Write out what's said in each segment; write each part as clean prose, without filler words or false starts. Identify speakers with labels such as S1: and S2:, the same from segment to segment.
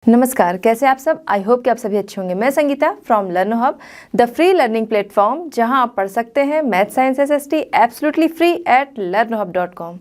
S1: नमस्कार, कैसे आप सब। आई होप कि आप सभी अच्छे होंगे। मैं Sangeeta from लर्नो hub, the free learning platform, जहां आप पढ़ सकते हैं math science SST absolutely free at learnohub.com।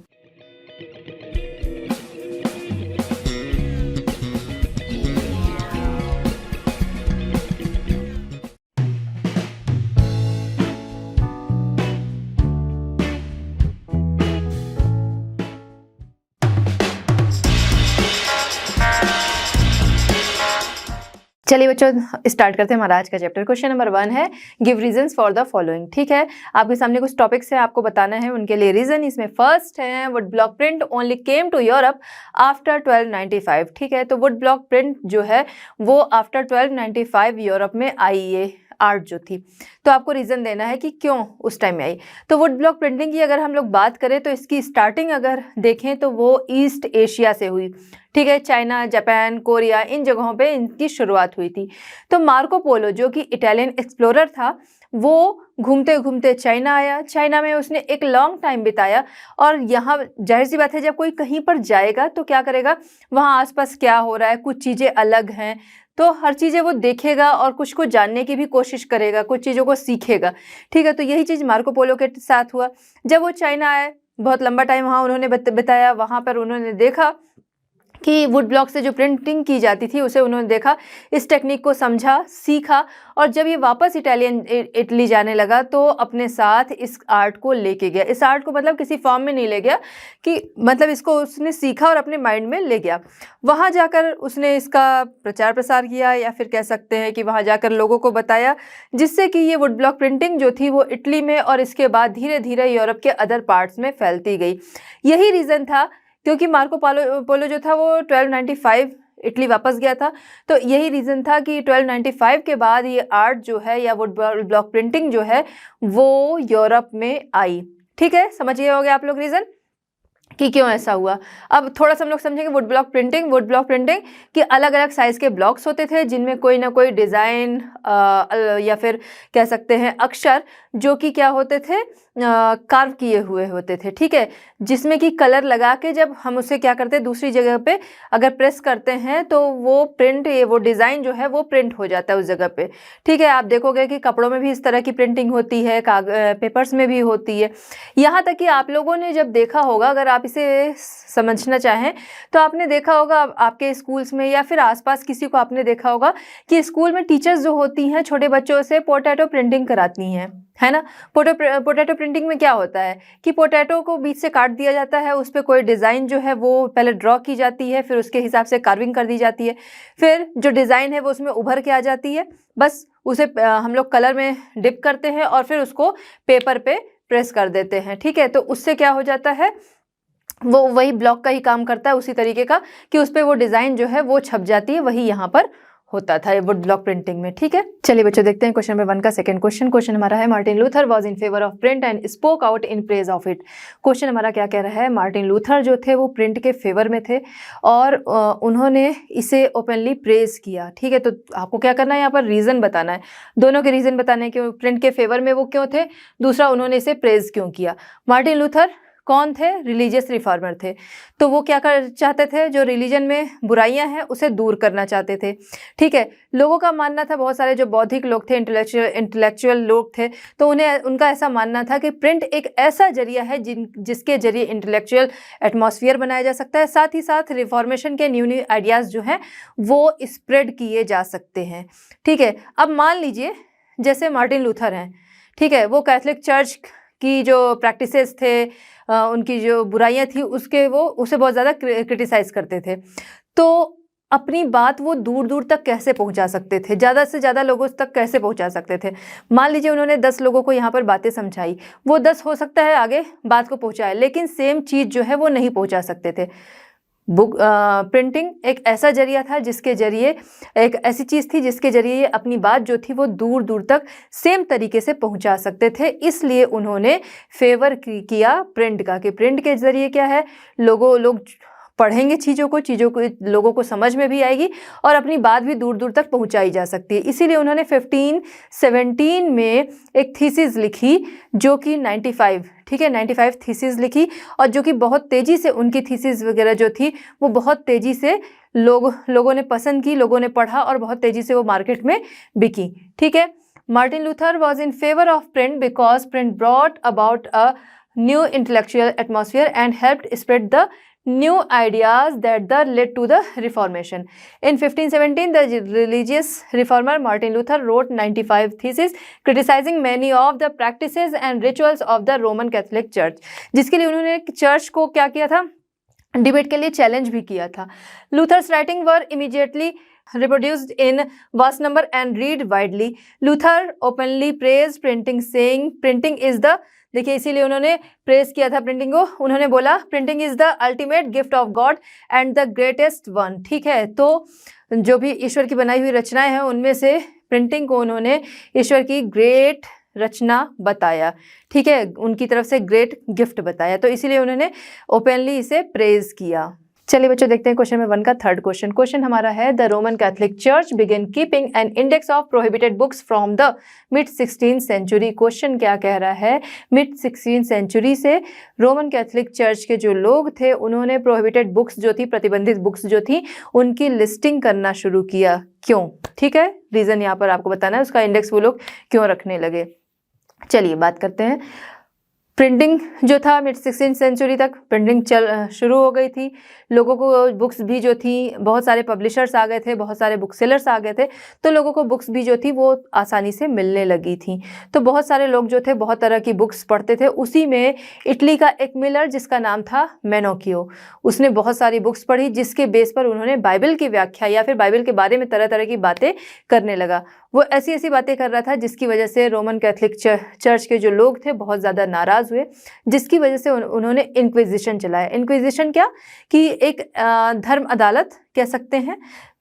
S1: चलिए बच्चों, स्टार्ट करते हैं हमारा आज का चैप्टर। क्वेश्चन नंबर 1 है, give reasons for the following. ठीक है, आपके सामने कुछ टॉपिक्स है, आपको बताना है उनके लिए रीजन। इसमें फर्स्ट है, wood block print only came to Europe after 1295। ठीक है, तो वुड ब्लॉक प्रिंट जो है वो आफ्टर 1295 यूरोप में आई, ये आर्ट जो थी। तो आपको रीज़न देना है कि क्यों उस टाइम में आई। तो वुड ब्लॉक प्रिंटिंग की अगर हम लोग बात करें तो इसकी स्टार्टिंग अगर देखें तो वो ईस्ट एशिया से हुई। ठीक है, चाइना, जापान, कोरिया, इन जगहों पे इनकी शुरुआत हुई थी। तो मार्को पोलो जो कि इटालियन एक्सप्लोरर था, वो घूमते घूमते चाइना आया। चाइना में उसने एक लॉन्ग टाइम बिताया, और यहाँ जाहिर सी बात है जब कोई कहीं पर जाएगा तो क्या करेगा, वहाँ आसपास क्या हो रहा है, कुछ चीज़ें अलग हैं, तो हर चीज़ें वो देखेगा और कुछ को जानने की भी कोशिश करेगा, कुछ चीज़ों को सीखेगा। ठीक है, तो यही चीज़ मार्को पोलो के साथ हुआ। जब वो चाइना आए, बहुत लंबा टाइम वहाँ उन्होंने बिताया। वहाँ पर उन्होंने देखा कि वुड ब्लॉक से जो प्रिंटिंग की जाती थी उसे उन्होंने देखा, इस टेक्निक को समझा, सीखा, और जब ये वापस इटली जाने लगा तो अपने साथ इस आर्ट को लेके गया। इस आर्ट को मतलब किसी फॉर्म में नहीं ले गया, कि मतलब इसको उसने सीखा और अपने माइंड में ले गया। वहाँ जाकर उसने इसका प्रचार प्रसार किया, या फिर कह सकते हैं कि वहाँ जाकर लोगों को बताया, जिससे कि ये वुड ब्लॉक प्रिंटिंग जो थी वो इटली में और इसके बाद धीरे धीरे यूरोप के अदर पार्ट्स में फैलती गई। यही रीज़न था, क्योंकि मार्को पोलो जो था वो 1295 इटली वापस गया था। तो यही रीज़न था कि 1295 के बाद ये आर्ट जो है या वुड ब्लॉक प्रिंटिंग जो है वो यूरोप में आई। ठीक है, समझ गए होंगे आप लोग रीज़न कि क्यों ऐसा हुआ। अब थोड़ा सा हम लोग समझेंगे वुड ब्लॉक प्रिंटिंग कि अलग अलग साइज़ के ब्लॉक्स होते थे, जिनमें कोई ना कोई डिज़ाइन या फिर कह सकते हैं अक्षर, जो कि क्या होते थे, कार्व किए हुए होते थे। ठीक है, जिसमें कि कलर लगा के जब हम उसे क्या करते हैं, दूसरी जगह पे अगर प्रेस करते हैं तो वो वो डिज़ाइन जो है वो प्रिंट हो जाता है उस जगह पे। ठीक है, आप देखोगे कि कपड़ों में भी इस तरह की प्रिंटिंग होती है, पेपर्स में भी होती है। यहाँ तक कि आप लोगों ने जब देखा होगा, अगर आप इसे समझना चाहें तो आपने देखा होगा आपके स्कूल्स में या फिर आसपास किसी को आपने देखा होगा कि स्कूल में टीचर्स जो होती हैं छोटे बच्चों से पोटैटो प्रिंटिंग कराती हैं, है ना। पोटैटो प्रिंटिंग में क्या होता है कि पोटैटो को बीच से काट दिया जाता है, उस पर कोई डिज़ाइन जो है वो पहले ड्रॉ की जाती है, फिर उसके हिसाब से कार्विंग कर दी जाती है, फिर जो डिज़ाइन है वो उसमें उभर के आ जाती है। बस उसे हम लोग कलर में डिप करते हैं और फिर उसको पेपर पे प्रेस कर देते हैं। ठीक है, तो उससे क्या हो जाता है, वो वही ब्लॉक का ही काम करता है, उसी तरीके का, कि उस पर वो डिज़ाइन जो है वो छप जाती है। वही यहाँ पर होता था वुड ब्लॉक प्रिंटिंग में। ठीक है, चलिए बच्चों देखते हैं क्वेश्चन नंबर 1 का सेकंड क्वेश्चन हमारा है, Martin Luther was in favour of print and spoke out in praise of it. Question हमारा क्या कह रहा है, मार्टिन लूथर जो थे वो प्रिंट के फेवर में थे और उन्होंने इसे ओपनली प्रेज किया। ठीक है, तो आपको क्या करना है, यहाँ पर रीज़न बताना है, दोनों के रीज़न बताने हैं कि प्रिंट के फेवर में वो क्यों थे, दूसरा उन्होंने इसे प्रेज क्यों किया। मार्टिन लूथर कौन थे, रिलीजियस रिफॉर्मर थे। तो वो क्या कर चाहते थे, जो रिलीजन में बुराइयां हैं उसे दूर करना चाहते थे। ठीक है, लोगों का मानना था, बहुत सारे जो बौद्धिक लोग थे, इंटेलेक्चुअल लोग थे, तो उनका ऐसा मानना था कि प्रिंट एक ऐसा जरिया है जिसके जरिए इंटेलेक्चुअल एटमॉस्फेयर बनाया जा सकता है, साथ ही साथ रिफॉर्मेशन के न्यू आइडियाज़ जो हैं वो स्प्रेड किए जा सकते हैं। ठीक है, अब मान लीजिए जैसे मार्टिन लूथर हैं, ठीक है, वो कैथोलिक चर्च की जो प्रैक्टिसेस थे, उनकी जो बुराइयां थी उसे बहुत ज़्यादा क्रिटिसाइज़ करते थे। तो अपनी बात वो दूर दूर तक कैसे पहुंचा सकते थे, ज़्यादा से ज़्यादा लोगों तक कैसे पहुंचा सकते थे। मान लीजिए उन्होंने 10 लोगों को यहाँ पर बातें समझाई, वो 10 हो सकता है आगे बात को पहुँचाए, लेकिन सेम चीज़ जो है वो नहीं पहुँचा सकते थे। प्रिंटिंग एक ऐसा जरिया था जिसके जरिए, एक ऐसी चीज़ थी जिसके जरिए अपनी बात जो थी वो दूर दूर तक सेम तरीके से पहुंचा सकते थे। इसलिए उन्होंने फेवर किया प्रिंट का, कि प्रिंट के जरिए क्या है, लोग पढ़ेंगे चीज़ों को लोगों को समझ में भी आएगी और अपनी बात भी दूर दूर तक पहुंचाई जा सकती है। इसीलिए उन्होंने 1517 में एक थीसिस लिखी जो कि 95, ठीक है, 95 थीसिस लिखी, और जो कि बहुत तेज़ी से उनकी थीसिस वगैरह जो थी वो बहुत तेज़ी से लोगों ने पसंद की, लोगों ने पढ़ा और बहुत तेजी से वो मार्केट में बिकी। ठीक है। Martin Luther was in favour of print because print brought about a new intellectual atmosphere and helped spread the new ideas that led to the Reformation. In 1517, the religious reformer Martin Luther wrote 95 theses criticizing many of the practices and rituals of the Roman Catholic Church, जिसके लिए उन्होंने church को क्या किया था, debate के लिए challenge भी किया था। Luther's writing were immediately reproduced in vast number and read widely. Luther openly praised printing, saying printing is the, देखिए इसीलिए उन्होंने प्रेस किया था प्रिंटिंग को, उन्होंने बोला printing is the ultimate gift of God and the greatest one. ठीक है। तो जो भी ईश्वर की बनाई हुई रचनाएं हैं उनमें से प्रिंटिंग को उन्होंने ईश्वर की ग्रेट रचना बताया। ठीक है, उनकी तरफ से ग्रेट गिफ्ट बताया, तो इसीलिए उन्होंने ओपनली इसे प्रेज किया। चलिए बच्चों देखते हैं क्वेश्चन नंबर 1 का थर्ड क्वेश्चन। क्वेश्चन हमारा है the Roman Catholic church began keeping an index of prohibited books from the mid 16th century. Question क्या कह रहा है, मिड 16th सेंचुरी से रोमन कैथोलिक चर्च के जो लोग थे उन्होंने प्रोहिबिटेड बुक्स जो थी, प्रतिबंधित बुक्स जो थी, उनकी लिस्टिंग करना शुरू किया। क्यों? ठीक है, रीज़न यहाँ पर आपको बताना है, उसका इंडेक्स वो लोग क्यों रखने लगे। चलिए बात करते हैं। प्रिंटिंग जो था मिड 16th सेंचुरी तक प्रिंटिंग शुरू हो गई थी, लोगों को बुक्स भी जो थी, बहुत सारे पब्लिशर्स आ गए थे, बहुत सारे बुक सेलर्स आ गए थे, तो लोगों को बुक्स भी जो थी वो आसानी से मिलने लगी थी। तो बहुत सारे लोग जो थे बहुत तरह की बुक्स पढ़ते थे। उसी में इटली का एक मिलर जिसका नाम था मेनोकियो, उसने बहुत सारी बुक्स पढ़ी जिसके बेस पर उन्होंने बाइबल की व्याख्या या फिर बाइबल के बारे में तरह तरह की बातें करने लगा। वो ऐसी ऐसी बातें कर रहा था जिसकी वजह से रोमन कैथोलिक चर्च के जो लोग थे बहुत ज़्यादा नाराज़ हुए, जिसकी वजह से उन्होंने इंक्विजिशन चलाया। इंक्विजिशन क्या कि एक धर्म अदालत कह सकते हैं,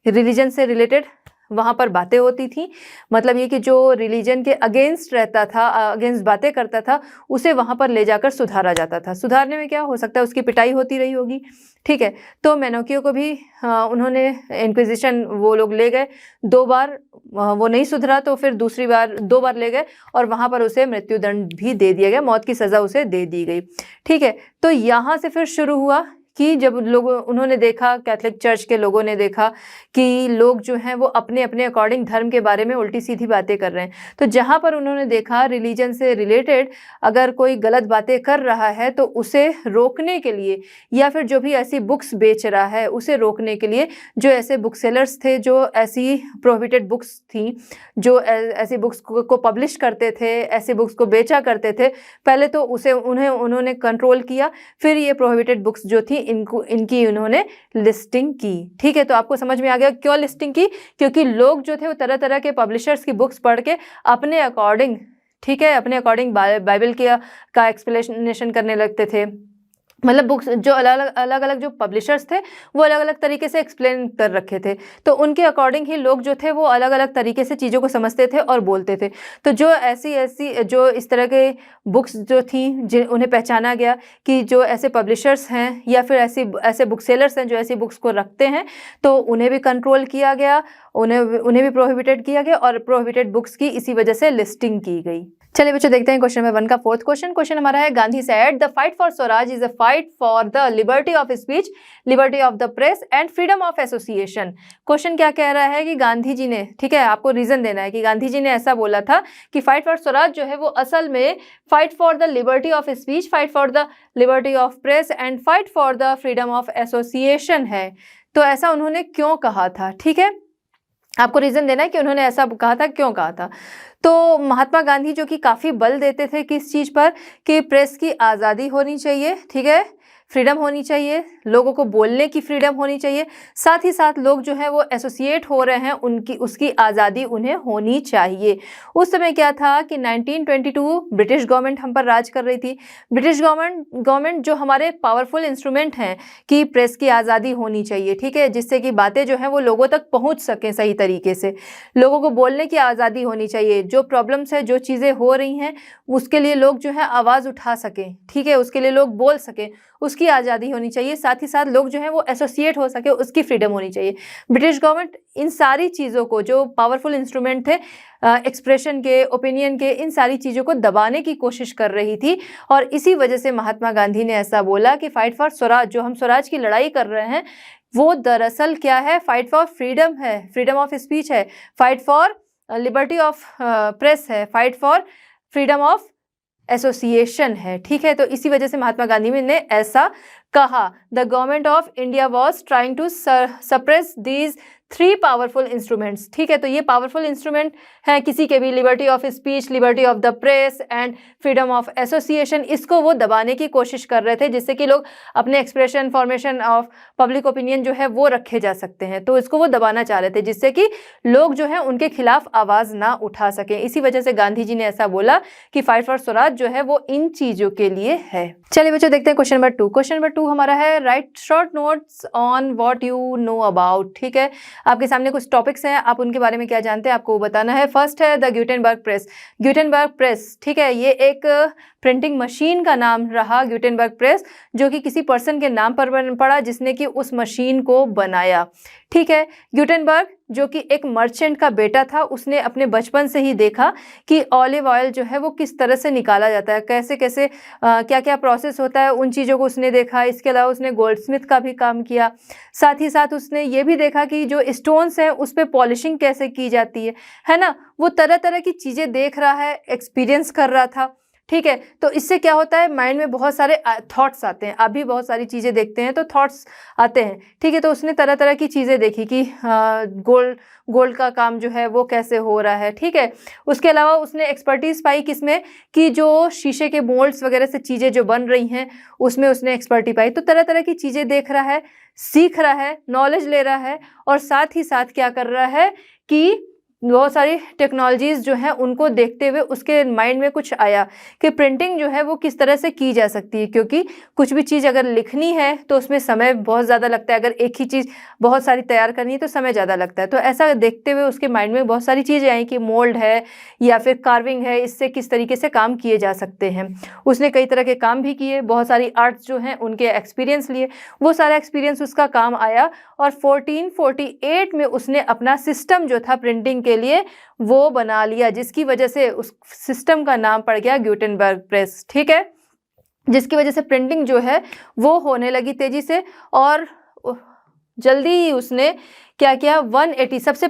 S1: रिलीजन से रिलेटेड वहाँ पर बातें होती थी। मतलब ये कि जो रिलीजन के अगेंस्ट रहता था, अगेंस्ट बातें करता था, उसे वहाँ पर ले जाकर सुधारा जाता था। सुधारने में क्या हो सकता है, उसकी पिटाई होती रही होगी। ठीक है, तो मेनोकियो को भी उन्होंने इंक्विजिशन वो लोग ले गए 2 बार, वो नहीं सुधरा तो फिर दूसरी बार 2 बार ले गए और वहाँ पर उसे मृत्युदंड भी दे दिया गया, मौत की सज़ा उसे दे दी गई। ठीक है, तो यहाँ से फिर शुरू हुआ कि जब लोग उन्होंने देखा, कैथोलिक चर्च के लोगों ने देखा कि लोग जो हैं वो अपने अपने अकॉर्डिंग धर्म के बारे में उल्टी सीधी बातें कर रहे हैं, तो जहाँ पर उन्होंने देखा रिलीजन से रिलेटेड अगर कोई गलत बातें कर रहा है तो उसे रोकने के लिए, या फिर जो भी ऐसी बुक्स बेच रहा है उसे रोकने के लिए, जो ऐसे बुक सेलर्स थे जो ऐसी प्रोहिबिटेड बुक्स थी, जो ऐसी बुक्स को पब्लिश करते थे, ऐसी बुक्स को बेचा करते थे, पहले तो उन्होंने कंट्रोल किया, फिर ये प्रोहिबिटेड बुक्स जो थी इनकी उन्होंने लिस्टिंग की। ठीक है, तो आपको समझ में आ गया क्यों लिस्टिंग की, क्योंकि लोग जो थे वो तरह तरह के पब्लिशर्स की बुक्स पढ़ के अपने अकॉर्डिंग, ठीक है, अपने अकॉर्डिंग बाइबल का एक्सप्लेनेशन करने लगते थे। मतलब बुक्स जो अलग अलग जो पब्लिशर्स थे वो अलग अलग तरीके से एक्सप्लेन कर रखे थे, तो उनके अकॉर्डिंग ही लोग जो थे वो अलग अलग तरीके से चीज़ों को समझते थे और बोलते थे। तो जो ऐसी जो इस तरह के बुक्स जो थी उन्हें पहचाना गया कि जो ऐसे पब्लिशर्स हैं या फिर ऐसे बुक सेलर्स हैं जो ऐसी बुक्स को रखते हैं, तो उन्हें भी कंट्रोल किया गया, उन्हें भी प्रोहिबिटेड किया गया और प्रोहिबिटेड बुक्स की इसी वजह से लिस्टिंग की गई। चलिए बच्चों देखते हैं क्वेश्चन नंबर 1 का फोर्थ क्वेश्चन। क्वेश्चन हमारा है Gandhi said the fight for Swaraj is a fight for the liberty of speech, liberty of the press and freedom of association. Question क्या कह रहा है कि गांधी जी ने, ठीक है, आपको रीजन देना है कि गांधी जी ने ऐसा बोला था कि फाइट फॉर स्वराज जो है वो असल में fight for the liberty of speech, fight for the liberty of press and fight for the freedom of association है। तो ऐसा उन्होंने क्यों कहा था, ठीक है, आपको रीज़न देना है कि उन्होंने ऐसा कहा था, क्यों कहा था। तो महात्मा गांधी जो कि काफ़ी बल देते थे किस चीज़ पर, कि प्रेस की आज़ादी होनी चाहिए, ठीक है, फ्रीडम होनी चाहिए, लोगों को बोलने की फ्रीडम होनी चाहिए, साथ ही साथ लोग जो है वो एसोसिएट हो रहे हैं उसकी आज़ादी उन्हें होनी चाहिए। उस समय क्या था कि 1922 ब्रिटिश गवर्नमेंट हम पर राज कर रही थी। ब्रिटिश गवर्नमेंट जो हमारे पावरफुल इंस्ट्रूमेंट हैं कि प्रेस की आज़ादी होनी चाहिए, ठीक है, जिससे कि बातें जो हैं वो लोगों तक पहुंच सकें सही तरीके से, लोगों को बोलने की आज़ादी होनी चाहिए, जो प्रॉब्लम्स है, जो चीज़ें हो रही हैं उसके लिए लोग जो है आवाज़ उठा सकें, ठीक है, उसके लिए लोग बोल सकें, उसकी आज़ादी होनी चाहिए, साथ ही साथ लोग जो हैं वो एसोसिएट हो सके, उसकी फ्रीडम होनी चाहिए। ब्रिटिश गवर्नमेंट इन सारी चीज़ों को, जो पावरफुल इंस्ट्रूमेंट थे एक्सप्रेशन के, ओपिनियन के, इन सारी चीज़ों को दबाने की कोशिश कर रही थी। और इसी वजह से महात्मा गांधी ने ऐसा बोला कि फाइट फॉर स्वराज, जो हम स्वराज की लड़ाई कर रहे हैं, वो दरअसल क्या है, फाइट फॉर फ्रीडम है, फ्रीडम ऑफ स्पीच है, fight for liberty of press है, fight for freedom of association है। ठीक है, तो इसी वजह से महात्मा गांधी ने ऐसा कहा। The government of India was trying to suppress these 3 powerful instruments. ठीक है, तो ये पावरफुल इंस्ट्रूमेंट हैं किसी के भी, liberty of speech, liberty of the press and freedom of association, इसको वो दबाने की कोशिश कर रहे थे जिससे कि लोग अपने expression, formation of public opinion जो है वो रखे जा सकते हैं। तो इसको वो दबाना चाह रहे थे जिससे कि लोग जो है उनके खिलाफ आवाज ना उठा सकें। इसी वजह से गांधी जी ने ऐसा बोला कि फाइट फॉर स्वराज जो है वो इन चीजों के लिए है। चलिए बच्चों देखते हैं क्वेश्चन नंबर 2। क्वेश्चन नंबर 2 हमारा है right short notes on what you know about. ठीक है, आपके सामने कुछ टॉपिक्स हैं, आप उनके बारे में क्या जानते हैं आपको वो बताना है। फर्स्ट है द ग्यूटेनबर्ग प्रेस। ग्यूटेनबर्ग प्रेस, ठीक है, ये एक प्रिंटिंग मशीन का नाम रहा ग्यूटेनबर्ग प्रेस, जो कि किसी पर्सन के नाम पर पड़ा जिसने कि उस मशीन को बनाया। ठीक है, ग्यूटेनबर्ग जो कि एक मर्चेंट का बेटा था, उसने अपने बचपन से ही देखा कि ऑलिव ऑयल जो है वो किस तरह से निकाला जाता है, कैसे कैसे क्या क्या प्रोसेस होता है, उन चीज़ों को उसने देखा। इसके अलावा उसने गोल्डस्मिथ का भी काम किया। साथ ही साथ उसने ये भी देखा कि जो स्टोन्स हैं उस पर पॉलिशिंग कैसे की जाती है ना। वो तरह तरह की चीज़ें देख रहा है, एक्सपीरियंस कर रहा था। ठीक है, तो इससे क्या होता है, माइंड में बहुत सारे थॉट्स आते हैं। आप भी बहुत सारी चीज़ें देखते हैं तो थॉट्स आते हैं। ठीक है, तो उसने तरह तरह की चीज़ें देखी कि गोल्ड का काम जो है वो कैसे हो रहा है। ठीक है, उसके अलावा उसने एक्सपर्टीज़ पाई किसमें, कि जो शीशे के मोल्ड्स वगैरह से चीज़ें जो बन रही हैं उसमें उसने एक्सपर्टी पाई। तो तरह तरह की चीज़ें देख रहा है, सीख रहा है, नॉलेज ले रहा है, और साथ ही साथ क्या कर रहा है कि बहुत सारी टेक्नोलॉजीज़ जो हैं उनको देखते हुए उसके माइंड में कुछ आया कि प्रिंटिंग जो है वो किस तरह से की जा सकती है। क्योंकि कुछ भी चीज़ अगर लिखनी है तो उसमें समय बहुत ज़्यादा लगता है, अगर एक ही चीज़ बहुत सारी तैयार करनी है तो समय ज़्यादा लगता है। तो ऐसा देखते हुए उसके माइंड में बहुत सारी चीज़ें आई कि मोल्ड है या फिर कार्विंग है, इससे किस तरीके से काम किए जा सकते हैं। उसने कई तरह के काम भी किए, बहुत सारी आर्ट्स जो हैं उनके एक्सपीरियंस लिए, वो सारा एक्सपीरियंस उसका काम आया। और 1448 में उसने अपना सिस्टम जो था प्रिंटिंग के लिए वो बना लिया, जिसकी वजह से उस सिस्टम का नाम पड़ गया ग्यूटेनबर्ग प्रेस। ठीक है, जिसकी वजह से प्रिंटिंग जो है वो होने लगी तेजी से। और जल्दी ही उसने क्या किया, 180 सबसे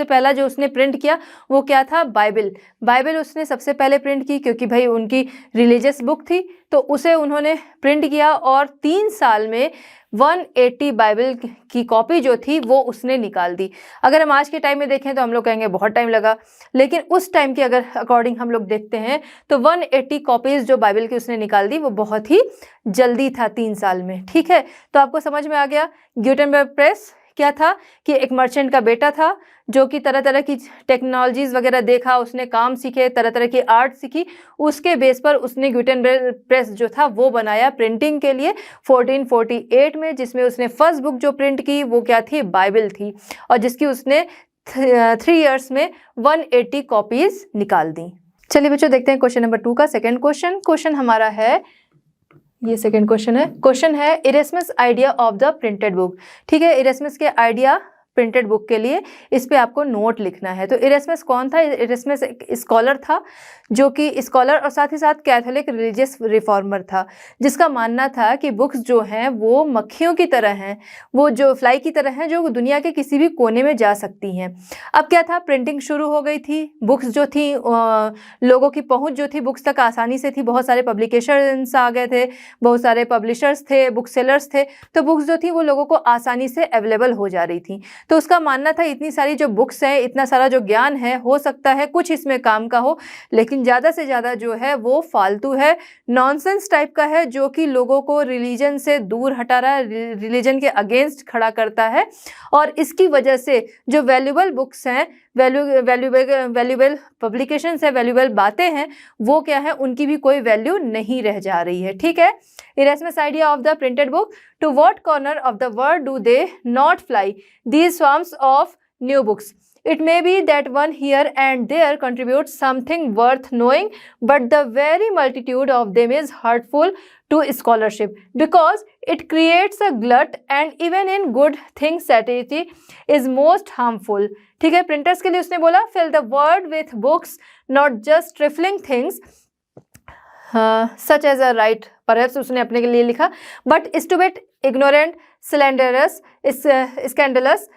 S1: पहला जो उसने प्रिंट किया वो क्या था, बाइबल उसने सबसे पहले प्रिंट की, क्योंकि भाई उनकी रिलीजियस बुक थी तो उसे उन्होंने प्रिंट किया। और 3 साल में 180 बाइबल की कॉपी जो थी वो उसने निकाल दी। अगर हम आज के टाइम में देखें तो हम लोग कहेंगे बहुत टाइम लगा, लेकिन उस टाइम के अगर अकॉर्डिंग हम लोग देखते हैं तो 180 कॉपीज़ जो बाइबल की उसने निकाल दी वो बहुत ही जल्दी था, 3 साल में। ठीक है, तो आपको समझ में आ गया ग्यूटेनबर्ग प्रेस क्या था, कि एक मर्चेंट का बेटा था जो कि तरह तरह की टेक्नोलॉजीज़ वगैरह देखा, उसने काम सीखे, तरह तरह की आर्ट सीखी, उसके बेस पर उसने ग्यूटेनबर्ग प्रेस जो था वो बनाया प्रिंटिंग के लिए 1448 में, जिसमें उसने फर्स्ट बुक जो प्रिंट की वो क्या थी, बाइबल थी, और जिसकी उसने 3 इयर्स में 180 कॉपीज़ निकाल दी। चलिए बच्चों देखते हैं क्वेश्चन नंबर 2 का सेकेंड क्वेश्चन हमारा है, ये सेकंड क्वेश्चन है Erasmus idea of the printed book. ठीक है, इरेस्मस के आइडिया प्रिंटेड बुक के लिए इस पे आपको नोट लिखना है। तो इरेस्मस कौन था, इरेस्मस एक स्कॉलर था, जो कि स्कॉलर और साथ ही साथ कैथोलिक रिलीजियस रिफॉर्मर था, जिसका मानना था कि बुक्स जो हैं वो मक्खियों की तरह हैं, वो जो फ्लाई की तरह हैं, जो दुनिया के किसी भी कोने में जा सकती हैं। अब क्या था, प्रिंटिंग शुरू हो गई थी, बुक्स जो थी लोगों की पहुंच जो थी बुक्स तक आसानी से थी, बहुत सारे पब्लिकेशंस आ गए थे, बहुत सारे पब्लिशर्स थे, बुक सेलर्स थे, तो बुक्स जो थी वो लोगों को आसानी से अवेलेबल हो जा रही थी। तो उसका मानना था इतनी सारी जो बुक्स हैं, इतना सारा जो ज्ञान है, हो सकता है कुछ इसमें काम का हो, लेकिन ज़्यादा से ज़्यादा जो है वो फालतू है, नॉनसेंस टाइप का है, जो कि लोगों को रिलीजन से दूर हटा रहा है, रिलीजन के अगेंस्ट खड़ा करता है। और इसकी वजह से जो वैल्यूबल बुक्स हैं, वैल्यूबल पब्लिकेशंस है, वैल्यूबल बातें हैं, वो क्या है, उनकी भी कोई वैल्यू नहीं रह जा रही है। ठीक है, Erasmus idea of the printed book, to what corner of the world do they not fly these swarms of new books? It may be that one here and there contributes something worth knowing, but the very multitude of them is hurtful to scholarship because it creates a glut, and even in good things satiety is most harmful. ठीक है, printers के लिए उसने बोला fill the world with books, not just trifling things such as a right, perhaps उसने अपने के लिए लिखा, but stupid ignorant, slanderous, scandalous,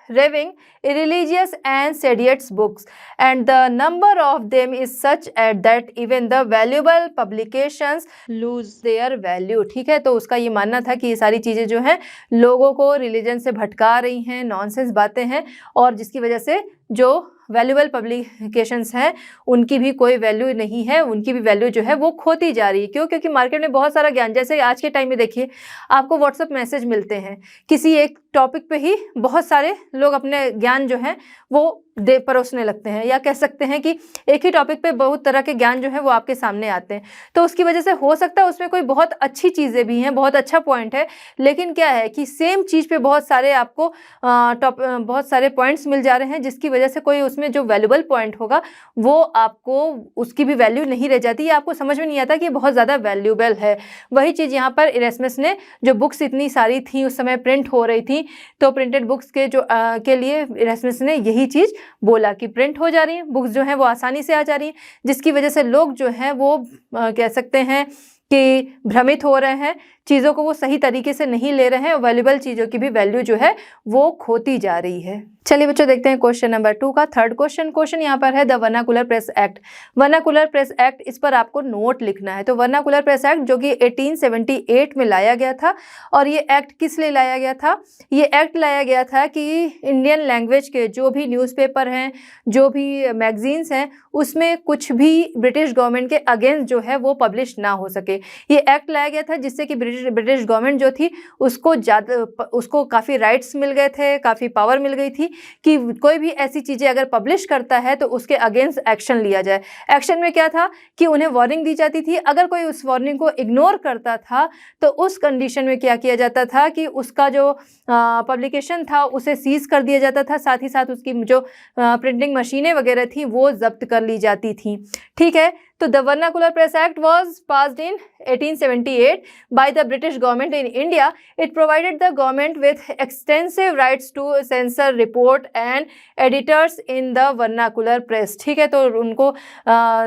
S1: raving, irreligious and sedious books, and the number of them is such that even the valuable publications lose their value। ठीक है, तो उसका ये मानना था कि ये सारी चीज़ें जो हैं लोगों को रिलीजन से भटका रही हैं, नॉनसेंस बातें हैं, और जिसकी वजह से जो वैल्यूबल पब्लिकेशंस हैं उनकी भी कोई वैल्यू नहीं है, उनकी भी वैल्यू जो है वो खोती जा रही है। क्यों? क्योंकि मार्केट में बहुत सारा ज्ञान, जैसे आज के टाइम में देखिए आपको व्हाट्सएप मैसेज मिलते हैं, किसी एक टॉपिक पे ही बहुत सारे लोग अपने ज्ञान जो है वो परोसने लगते हैं, या कह सकते हैं कि एक ही टॉपिक पे बहुत तरह के ज्ञान जो है वो आपके सामने आते हैं। तो उसकी वजह से हो सकता है उसमें कोई बहुत अच्छी चीज़ें भी हैं, बहुत अच्छा पॉइंट है, लेकिन क्या है कि सेम चीज़ पे बहुत सारे आपको बहुत सारे पॉइंट्स मिल जा रहे हैं, जिसकी वजह से कोई उसमें जो वैल्यूबल पॉइंट होगा वो आपको उसकी भी वैल्यू नहीं रह जाती, या आपको समझ में नहीं आता कि ये बहुत ज़्यादा वैल्यूबल है। वही चीज़ यहाँ पर इरेस्मस ने, जो बुक्स इतनी सारी थी उस समय प्रिंट हो रही थी, तो प्रिंटेड बुक्स के जो के लिए इरेस्मस ने यही चीज़ बोला कि प्रिंट हो जा रही हैं बुक्स जो हैं वो आसानी से आ जा रही हैं, जिसकी वजह से लोग जो हैं वो कह सकते हैं कि भ्रमित हो रहे हैं, चीज़ों को वो सही तरीके से नहीं ले रहे हैं, वैल्यूबल चीज़ों की भी वैल्यू जो है वो खोती जा रही है। चलिए बच्चों देखते हैं क्वेश्चन नंबर 2 का थर्ड क्वेश्चन यहाँ पर है the vernacular press act. Vernacular press act, इस पर आपको नोट लिखना है। तो वर्नाकुलर प्रेस एक्ट जो कि 1878 में लाया गया था, और ये एक्ट किस लिए लाया गया था? ये एक्ट लाया गया था कि इंडियन लैंग्वेज के जो भी न्यूज़पेपर हैं, जो भी मैगजीन्स हैं, उसमें कुछ भी ब्रिटिश गवर्नमेंट के अगेंस्ट जो है वो पब्लिश ना हो सके। ये एक्ट लाया गया था जिससे कि ब्रिटिश गवर्नमेंट जो थी उसको काफ़ी राइट्स मिल गए थे, काफ़ी पावर मिल गई थी कि कोई भी ऐसी चीज़ें अगर पब्लिश करता है तो उसके अगेंस्ट एक्शन लिया जाए। एक्शन में क्या था कि उन्हें वार्निंग दी जाती थी, अगर कोई उस वार्निंग को इग्नोर करता था तो उस कंडीशन में क्या किया जाता था कि उसका जो पब्लिकेशन था उसे सीज कर दिया जाता था, साथ ही साथ उसकी जो प्रिंटिंग मशीनें वगैरह थी वो जब्त कर ली जाती थी। ठीक है, तो the vernacular press act was passed in 1878 by the British government in India. It provided the government with extensive rights to censor, report and editors in the vernacular press. ठीक है, तो उनको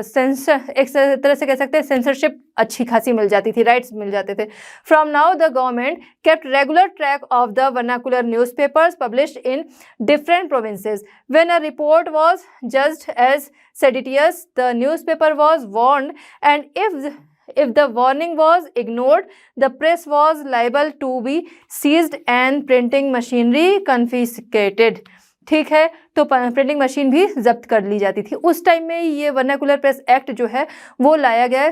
S1: सेंसर, एक तरह से कह सकते हैं सेंसरशिप अच्छी खासी मिल जाती थी, राइट्स मिल जाते थे। From now the government kept regular track of the vernacular newspapers published in different provinces. When a report was judged as seditious, the newspaper was warned, and if the warning was ignored, the press was liable to be seized and printing machinery confiscated. ठीक है, तो printing machine भी जब्त कर ली जाती थी। उस time में ये वर्नाकुलर प्रेस एक्ट जो है वो लाया गया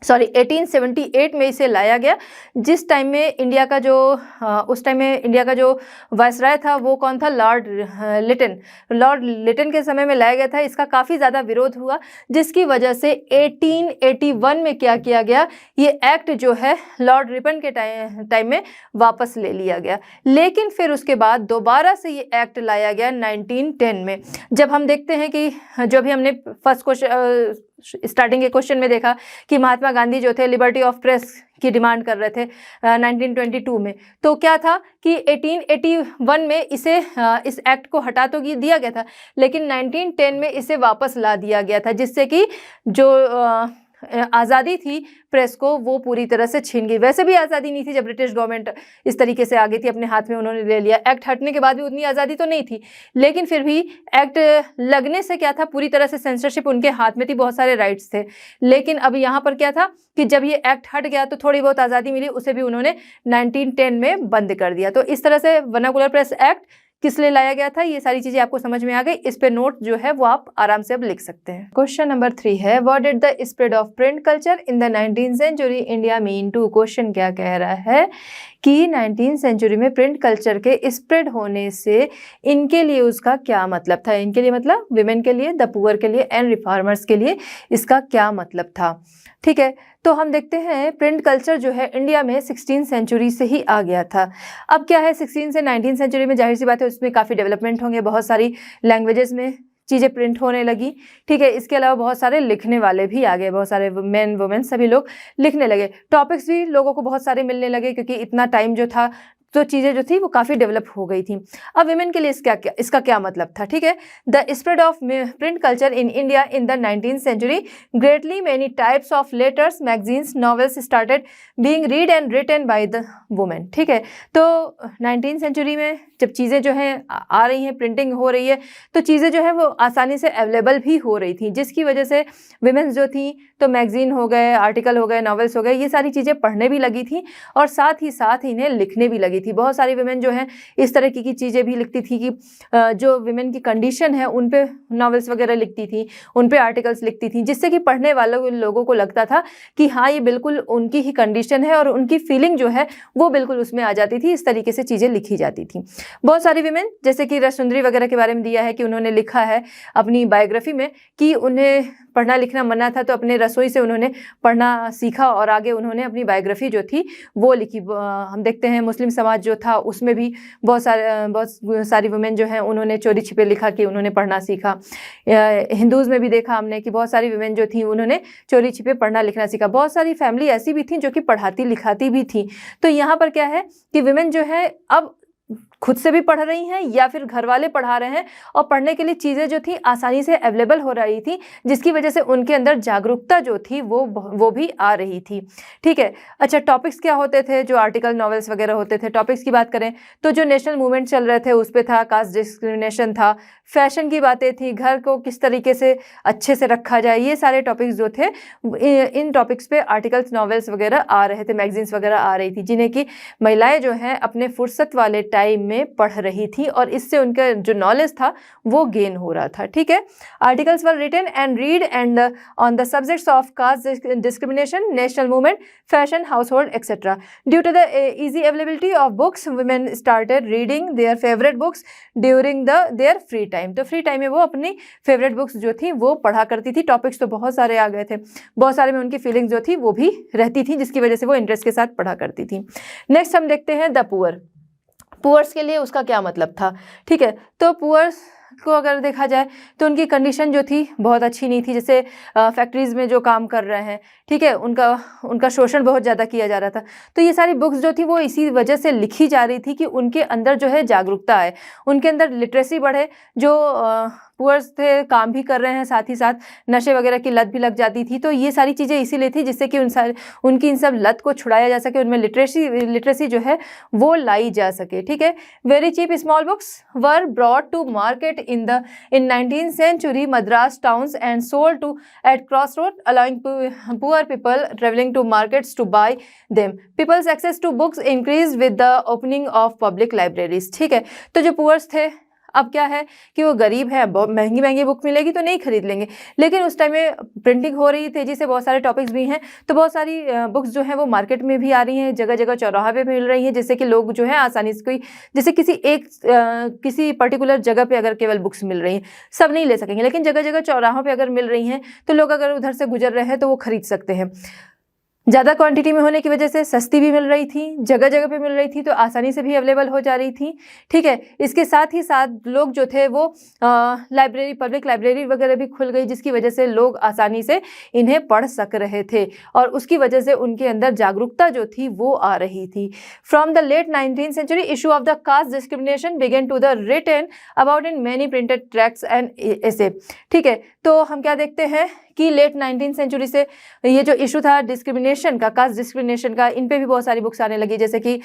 S1: 1878 में इसे लाया गया, जिस टाइम में इंडिया का जो उस टाइम में इंडिया का जो वायसराय था वो कौन था? लॉर्ड लिटन के समय में लाया गया था। इसका काफ़ी ज़्यादा विरोध हुआ, जिसकी वजह से 1881 में क्या किया गया, ये एक्ट जो है लॉर्ड रिपन के टाइम में वापस ले लिया गया। लेकिन फिर उसके बाद दोबारा से ये एक्ट लाया गया 1910 में। जब हम देखते हैं कि जो भी हमने फर्स्ट क्वेश्चन स्टार्टिंग के क्वेश्चन में देखा कि महात्मा गांधी जो थे लिबर्टी ऑफ प्रेस की डिमांड कर रहे थे 1922 में, तो क्या था कि 1881 में इसे इस एक्ट को हटा तो दिया गया था, लेकिन 1910 में इसे वापस ला दिया गया था, जिससे कि जो आज़ादी थी प्रेस को वो पूरी तरह से छीन गई। वैसे भी आज़ादी नहीं थी जब ब्रिटिश गवर्नमेंट इस तरीके से आ गई थी, अपने हाथ में उन्होंने ले लिया। एक्ट हटने के बाद भी उतनी आज़ादी तो नहीं थी, लेकिन फिर भी एक्ट लगने से क्या था, पूरी तरह से सेंसरशिप उनके हाथ में थी, बहुत सारे राइट्स थे। लेकिन अब यहाँ पर क्या था कि जब ये एक्ट हट गया तो थोड़ी बहुत आज़ादी मिली, उसे भी उन्होंने 1910 में बंद कर दिया। तो इस तरह से वर्नाकुलर प्रेस एक्ट किस लिए लाया गया था, ये सारी चीजें आपको समझ में आ गई। इस पे नोट जो है वो आप आराम से अब लिख सकते हैं। क्वेश्चन नंबर 3 है what did the spread of print culture in the 19th century India mean to. Question क्या कह रहा है कि 19th सेंचुरी में प्रिंट कल्चर के स्प्रेड होने से इनके लिए उसका क्या मतलब था। इनके लिए मतलब विमेन के लिए, द पुअर के लिए एंड रिफॉर्मर्स के लिए इसका क्या मतलब था। ठीक है, तो हम देखते हैं प्रिंट कल्चर जो है इंडिया में 16th सेंचुरी से ही आ गया था। अब क्या है 16 से 19th सेंचुरी में जाहिर सी बात है उसमें काफ़ी डेवलपमेंट होंगे, बहुत सारी लैंग्वेजेस में चीज़ें प्रिंट होने लगी। ठीक है, इसके अलावा बहुत सारे लिखने वाले भी आ गए, बहुत सारे मेन वुमेन सभी लोग लिखने लगे। टॉपिक्स भी लोगों को बहुत सारे मिलने लगे, क्योंकि इतना टाइम जो था तो चीज़ें जो थी वो काफ़ी डेवलप हो गई थी। अब विमेन के लिए इसका क्या मतलब था, ठीक है। The spread of print culture in India in the 19th century greatly many types of letters magazines novels started being read and written by the women, ठीक है। तो 19th सेंचुरी में जब चीज़ें जो हैं आ रही हैं, प्रिंटिंग हो रही है, तो चीज़ें जो है वो आसानी से अवेलेबल भी हो रही थी, जिसकी वजह से विमेंस जो थी तो मैगजीन हो गए, आर्टिकल हो गए, नॉवेल्स हो गए, ये सारी चीज़ें पढ़ने भी लगी थी और साथ ही साथ इन्हें लिखने भी लगी थी। बहुत सारी विमेन जो हैं इस तरह की चीज़ें भी लिखती थी कि जो विमेन की कंडीशन है उन पे नॉवेल्स वगैरह लिखती थी, उन पे आर्टिकल्स लिखती थी, जिससे कि पढ़ने वालों लोगों को लगता था कि हाँ ये बिल्कुल उनकी ही कंडीशन है और उनकी फीलिंग जो है वो बिल्कुल उसमें आ जाती थी। इस तरीके से चीज़ें लिखी जाती थी। बहुत सारी विमेन जैसे कि रसुंदरी वगैरह के बारे में दिया है कि उन्होंने लिखा है अपनी बायोग्राफी में कि उन्हें पढ़ना लिखना मना था, तो अपने रसोई से उन्होंने पढ़ना सीखा और आगे उन्होंने अपनी बायोग्राफी जो थी वो लिखी। हम देखते हैं मुस्लिम समाज जो था उसमें भी बहुत सारी वुमेन जो हैं उन्होंने चोरी छिपे लिखा कि उन्होंने पढ़ना सीखा। हिंदूज़ में भी देखा हमने कि बहुत सारी वुमेन जो थी उन्होंने चोरी छिपे पढ़ना लिखना सीखा। बहुत सारी फैमिली ऐसी भी थी जो कि पढ़ाती लिखाती भी थी। तो यहाँ पर क्या है कि वुमेन जो है अब खुद से भी पढ़ रही हैं या फिर घर वाले पढ़ा रहे हैं और पढ़ने के लिए चीज़ें जो थी आसानी से अवेलेबल हो रही थी, जिसकी वजह से उनके अंदर जागरूकता जो थी वो भी आ रही थी, ठीक है। अच्छा, टॉपिक्स क्या होते थे जो आर्टिकल नॉवेल्स वगैरह होते थे? टॉपिक्स की बात करें तो जो नेशनल मूवमेंट चल रहे थे उस पर था, कास्ट डिस्क्रिमिनेशन था, फैशन की बातें थी, घर को किस तरीके से अच्छे से रखा जाए, ये सारे टॉपिक्स जो थे इन टॉपिक्स पे आर्टिकल्स नॉवेल्स वगैरह आ रहे थे, मैगजीन्स वगैरह आ रही थी, जिन्हें कि महिलाएं जो हैं अपने फुर्सत वाले टाइम में पढ़ रही थी और इससे उनका जो नॉलेज था वो गेन हो रहा था, ठीक है। Articles were written and read and on the subjects of caste discrimination, national movement, fashion, household etcetera. Due to the easy availability of books, women started reading their favorite books during their free time। तो free time में वो अपनी favourite books जो थी वो पढ़ा करती थी। टॉपिक्स तो बहुत सारे आ गए थे, बहुत सारे में उनकी फीलिंग्स जो थी वो भी रहती थी, जिसकी वजह से वो इंटरेस्ट के साथ पढ़ा करती थी। नेक्स्ट हम देखते हैं द पुअर। पुअर्स के लिए उसका क्या मतलब था, ठीक है। तो पुअर्स को अगर देखा जाए तो उनकी कंडीशन जो थी बहुत अच्छी नहीं थी। जैसे फैक्ट्रीज़ में जो काम कर रहे हैं, ठीक है, उनका शोषण बहुत ज़्यादा किया जा रहा था। तो ये सारी बुक्स जो थी वो इसी वजह से लिखी जा रही थी कि उनके अंदर जो है जागरूकता आए, उनके अंदर लिटरेसी बढ़े। जो पुअर्स थे काम भी कर रहे हैं, साथ ही साथ नशे वगैरह की लत भी लग जाती थी। तो ये सारी चीज़ें इसीलिए थी जिससे कि उनकी इन सब लत को छुड़ाया जा सके, उनमें लिटरेसी जो है वो लाई जा सके, ठीक है। Very cheap small books were brought to market in 19th century Madras towns and sold to at crossroad, allowing poor people traveling to markets to buy them. People's access to books increased with the opening of public libraries, ठीक है। तो जो poors थे अब क्या है कि वो गरीब है, बहुत महंगी महंगी बुक मिलेगी तो नहीं खरीद लेंगे, लेकिन उस टाइम में प्रिंटिंग हो रही तेजी से, बहुत सारे टॉपिक्स भी हैं, तो बहुत सारी बुक्स जो हैं वो मार्केट में भी आ रही हैं, जगह जगह चौराहा पे मिल रही हैं, जिससे कि लोग जो है आसानी से कोई जैसे किसी पर्टिकुलर जगह पे अगर केवल बुक्स मिल रही हैं, सब नहीं ले सकेंगे, लेकिन जगह जगह चौराहों पर अगर मिल रही हैं तो लोग अगर उधर से गुजर रहे हैं तो वो खरीद सकते हैं। ज़्यादा क्वांटिटी में होने की वजह से सस्ती भी मिल रही थी, जगह जगह पे मिल रही थी, तो आसानी से भी अवेलेबल हो जा रही थी, ठीक है। इसके साथ ही साथ लोग जो थे वो लाइब्रेरी, पब्लिक लाइब्रेरी वगैरह भी खुल गई, जिसकी वजह से लोग आसानी से इन्हें पढ़ सक रहे थे और उसकी वजह से उनके अंदर जागरूकता जो थी वो आ रही थी। From the late 19th century issue of the caste discrimination began to the written about in many printed tracts and essay, ठीक है। तो हम क्या देखते हैं कि लेट 19th सेंचुरी से ये जो इशू था डिस्क्रिमिनेशन का, कास्ट डिस्क्रिमिनेशन का, इन पे भी बहुत सारी बुक्स आने लगी। जैसे कि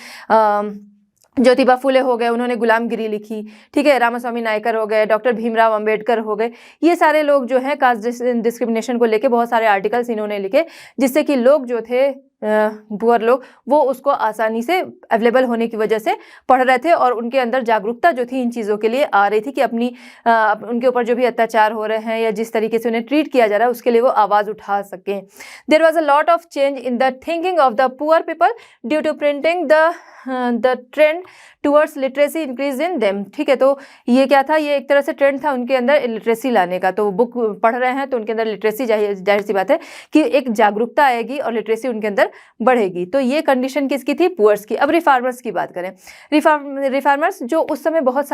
S1: ज्योतिबा फुले हो गए, उन्होंने गुलामगिरी लिखी, ठीक है। रामास्वामी नायकर हो गए, डॉक्टर भीमराव अंबेडकर हो गए, ये सारे लोग जो हैं कास्ट डिस्क्रिमिनेशन को लेके बहुत सारे आर्टिकल्स इन्होंने लिखे, जिससे कि लोग जो थे पुअर लोग वो उसको आसानी से अवेलेबल होने की वजह से पढ़ रहे थे और उनके अंदर जागरूकता जो थी इन चीज़ों के लिए आ रही थी कि उनके ऊपर जो भी अत्याचार हो रहे हैं या जिस तरीके से उन्हें ट्रीट किया जा रहा है उसके लिए वो आवाज़ उठा सकें। There was a lot of change in the thinking of the poor people due to printing the trend towards literacy increase in them, ठीक है। तो ये क्या था, ये एक तरह से ट्रेंड था उनके अंदर लिटरेसी लाने का। तो बुक पढ़ रहे हैं तो उनके अंदर लिटरेसी, जाहिर सी बात है कि एक जागरूकता आएगी और लिटरेसी उनके अंदर बढ़ेगी। तो ये कंडीशन किसकी थी, पुअर्स की। अब रिफार्मर्स की बात करें, रिफार्मर्स जो उस समय बहुत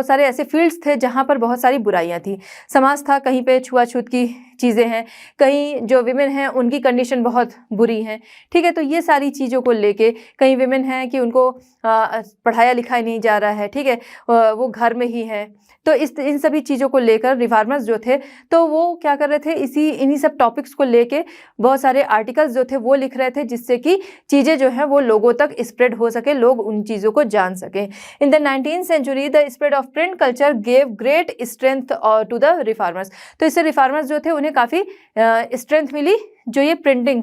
S1: सारे ऐसे फील्ड्स थे जहाँ पर बहुत सारी बुराइयाँ थी। समाज था कहीं पे छुआछूत की चीज़ें हैं, कहीं जो विमेन हैं उनकी कंडीशन बहुत बुरी है, ठीक है। तो ये सारी चीज़ों को लेके कई विमेन हैं कि उनको पढ़ाया लिखाया नहीं जा रहा है, ठीक है, वो घर में ही है। तो इन सभी चीज़ों को लेकर रिफॉर्मर्स जो थे तो वो क्या कर रहे थे, इन्हीं सब टॉपिक्स को लेके बहुत सारे आर्टिकल्स जो थे वो लिख रहे थे, जिससे कि चीज़ें जो है वो लोगों तक स्प्रेड हो सके, लोग उन चीज़ों को जान सकें। In the 19th century the spread of print culture gave great strength to the reformers. तो इससे रिफॉर्मर्स जो थे उन्हें काफ़ी स्ट्रेंथ मिली, जो ये प्रिंटिंग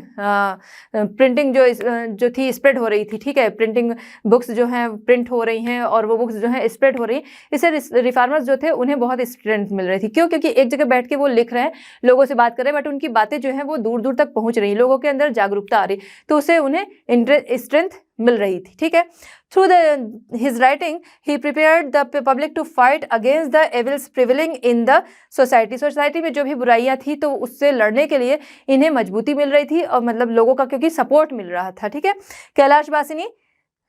S1: जो थी स्प्रेड हो रही थी, ठीक है, प्रिंटिंग बुक्स जो हैं प्रिंट हो रही हैं और वो बुक्स जो हैं स्प्रेड हो रही हैं, इससे रिफॉर्मर्स जो थे उन्हें बहुत स्ट्रेंथ मिल रही थी। क्यों? क्योंकि एक जगह बैठ के वो लिख रहे हैं, लोगों से बात कर रहे हैं, बट उनकी बातें जो हैं वो दूर दूर तक पहुंच रही हैं, लोगों के अंदर जागरूकता आ रही, तो उससे उन्हें स्ट्रेंथ मिल रही थी, ठीक है। Through his writing he prepared the public to fight against the evils prevailing in the society में जो भी बुराइयां थी तो उससे लड़ने के लिए इन्हें मजबूती मिल रही थी, और मतलब लोगों का क्योंकि सपोर्ट मिल रहा था, ठीक है। कैलाशवासिनी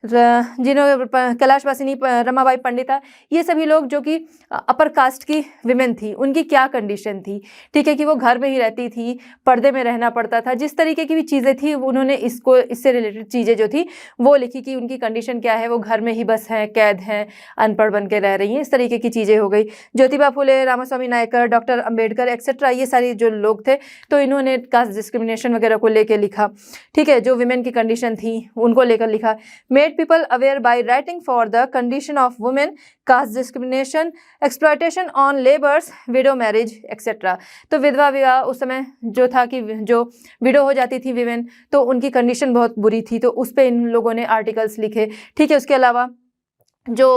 S1: कैलाशवासिनी, रमाबाई पंडिता, ये सभी लोग जो कि अपर कास्ट की विमेन थी, उनकी क्या कंडीशन थी, ठीक है, कि वो घर में ही रहती थी, पर्दे में रहना पड़ता था, जिस तरीके की भी चीज़ें थी उन्होंने इससे रिलेटेड चीज़ें जो थी वो लिखी कि उनकी कंडीशन क्या है, वो घर में ही बस हैं, कैद हैं, अनपढ़ बन के रह रही हैं, इस तरीके की चीज़ें हो गई। ज्योतिबा फुले, रामास्वामी नायकर, डॉक्टर अम्बेडकर एक्सेट्रा, ये सारे जो लोग थे तो इन्होंने कास्ट डिस्क्रिमिनेशन वगैरह को लेकर लिखा, ठीक है, जो विमेन की कंडीशन थी उनको लेकर लिखा। people aware by writing for the condition of women, caste discrimination, exploitation on laborers, widow marriage, etc. तो विधवा विवाह उस समय जो था कि जो विडो हो जाती थी विमेन, तो उनकी कंडीशन बहुत बुरी थी, तो उस पर इन लोगों ने आर्टिकल्स लिखे, ठीक है। उसके अलावा जो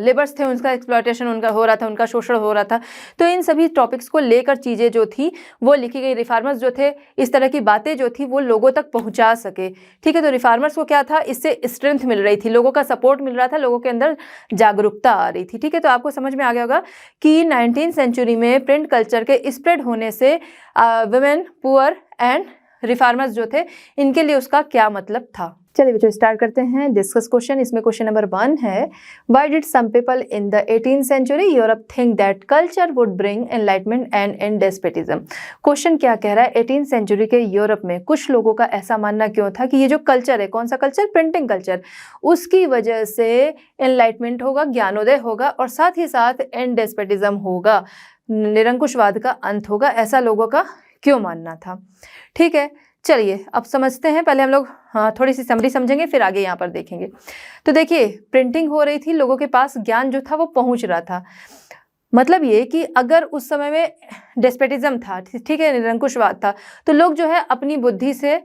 S1: लेबर्स थे उनका एक्सप्लॉयटेशन उनका हो रहा था, उनका शोषण हो रहा था, तो इन सभी टॉपिक्स को लेकर चीज़ें जो थी वो लिखी गई। रिफॉर्मर्स जो थे इस तरह की बातें जो थी वो लोगों तक पहुंचा सके, ठीक है। तो रिफॉर्मर्स को क्या था, इससे स्ट्रेंथ मिल रही थी, लोगों का सपोर्ट मिल रहा था, लोगों के अंदर जागरूकता आ रही थी, ठीक है। तो आपको समझ में आ गया होगा कि 19th सेंचुरी में प्रिंट कल्चर के स्प्रेड होने से वुमेन, पुअर एंड रिफॉर्मर्स जो थे इनके लिए उसका क्या मतलब था। चलिए बच्चों स्टार्ट करते हैं डिस्कस क्वेश्चन। इसमें क्वेश्चन नंबर 1 है, why did some people in the 18th century Europe think that culture would bring enlightenment and end despotism. Question क्या कह रहा है, 18th सेंचुरी के यूरोप में कुछ लोगों का ऐसा मानना क्यों था कि ये जो कल्चर है, कौन सा कल्चर, प्रिंटिंग कल्चर, उसकी वजह से एनलाइटमेंट होगा, ज्ञानोदय होगा, और साथ ही साथ एंड डेस्पोटिज्म होगा, निरंकुशवाद का अंत होगा, ऐसा लोगों का क्यों मानना था, ठीक है। चलिए अब समझते हैं, पहले हम लोग थोड़ी सी समरी समझेंगे, फिर आगे यहाँ पर देखेंगे। तो देखिए प्रिंटिंग हो रही थी, लोगों के पास ज्ञान जो था वो पहुँच रहा था, मतलब ये कि अगर उस समय में डेस्पोटिज्म था, ठीक है, निरंकुशवाद था, तो लोग जो है अपनी बुद्धि से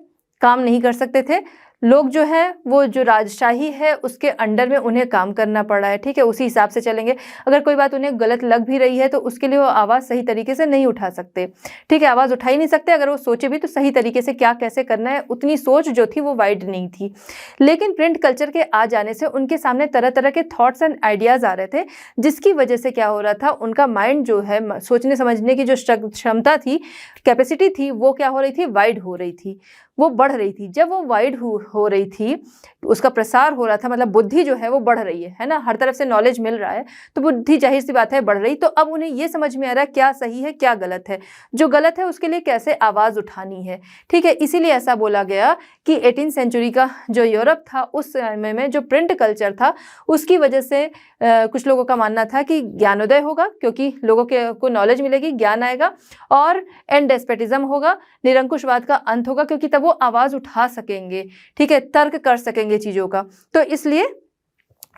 S1: काम नहीं कर सकते थे, लोग जो है वो जो राजशाही है उसके अंडर में उन्हें काम करना पड़ रहा है, ठीक है, उसी हिसाब से चलेंगे। अगर कोई बात उन्हें गलत लग भी रही है तो उसके लिए वो आवाज़ सही तरीके से नहीं उठा सकते, ठीक है, आवाज़ उठा ही नहीं सकते। अगर वो सोचे भी तो सही तरीके से क्या कैसे करना है, उतनी सोच जो थी वो वाइड नहीं थी। लेकिन प्रिंट कल्चर के आ जाने से उनके सामने तरह तरह के थॉट्स एंड आइडियाज़ आ रहे थे, जिसकी वजह से क्या हो रहा था, उनका माइंड जो है सोचने समझने की जो क्षमता थी, कैपेसिटी थी, वो क्या हो रही थी, वाइड हो रही थी, वो बढ़ रही थी। जब वो वाइड हो रही थी, उसका प्रसार हो रहा था, मतलब बुद्धि जो है वो बढ़ रही है ना, हर तरफ से नॉलेज मिल रहा है, तो बुद्धि जाहिर सी बात है बढ़ रही। तो अब उन्हें ये समझ में आ रहा है क्या सही है क्या गलत है, जो गलत है उसके लिए कैसे आवाज़ उठानी है, ठीक है। इसीलिए ऐसा बोला गया कि 18th सेंचुरी का जो यूरोप था उस समय में जो प्रिंट कल्चर था उसकी वजह से कुछ लोगों का मानना था कि ज्ञानोदय होगा, क्योंकि लोगों को नॉलेज मिलेगी, ज्ञान आएगा, और एंड डेस्पोटिज्म होगा, निरंकुशवाद का अंत होगा, क्योंकि तब वो आवाज़ उठा सकेंगे, ठीक है, तर्क कर सकेंगे चीज़ों का, तो इसलिए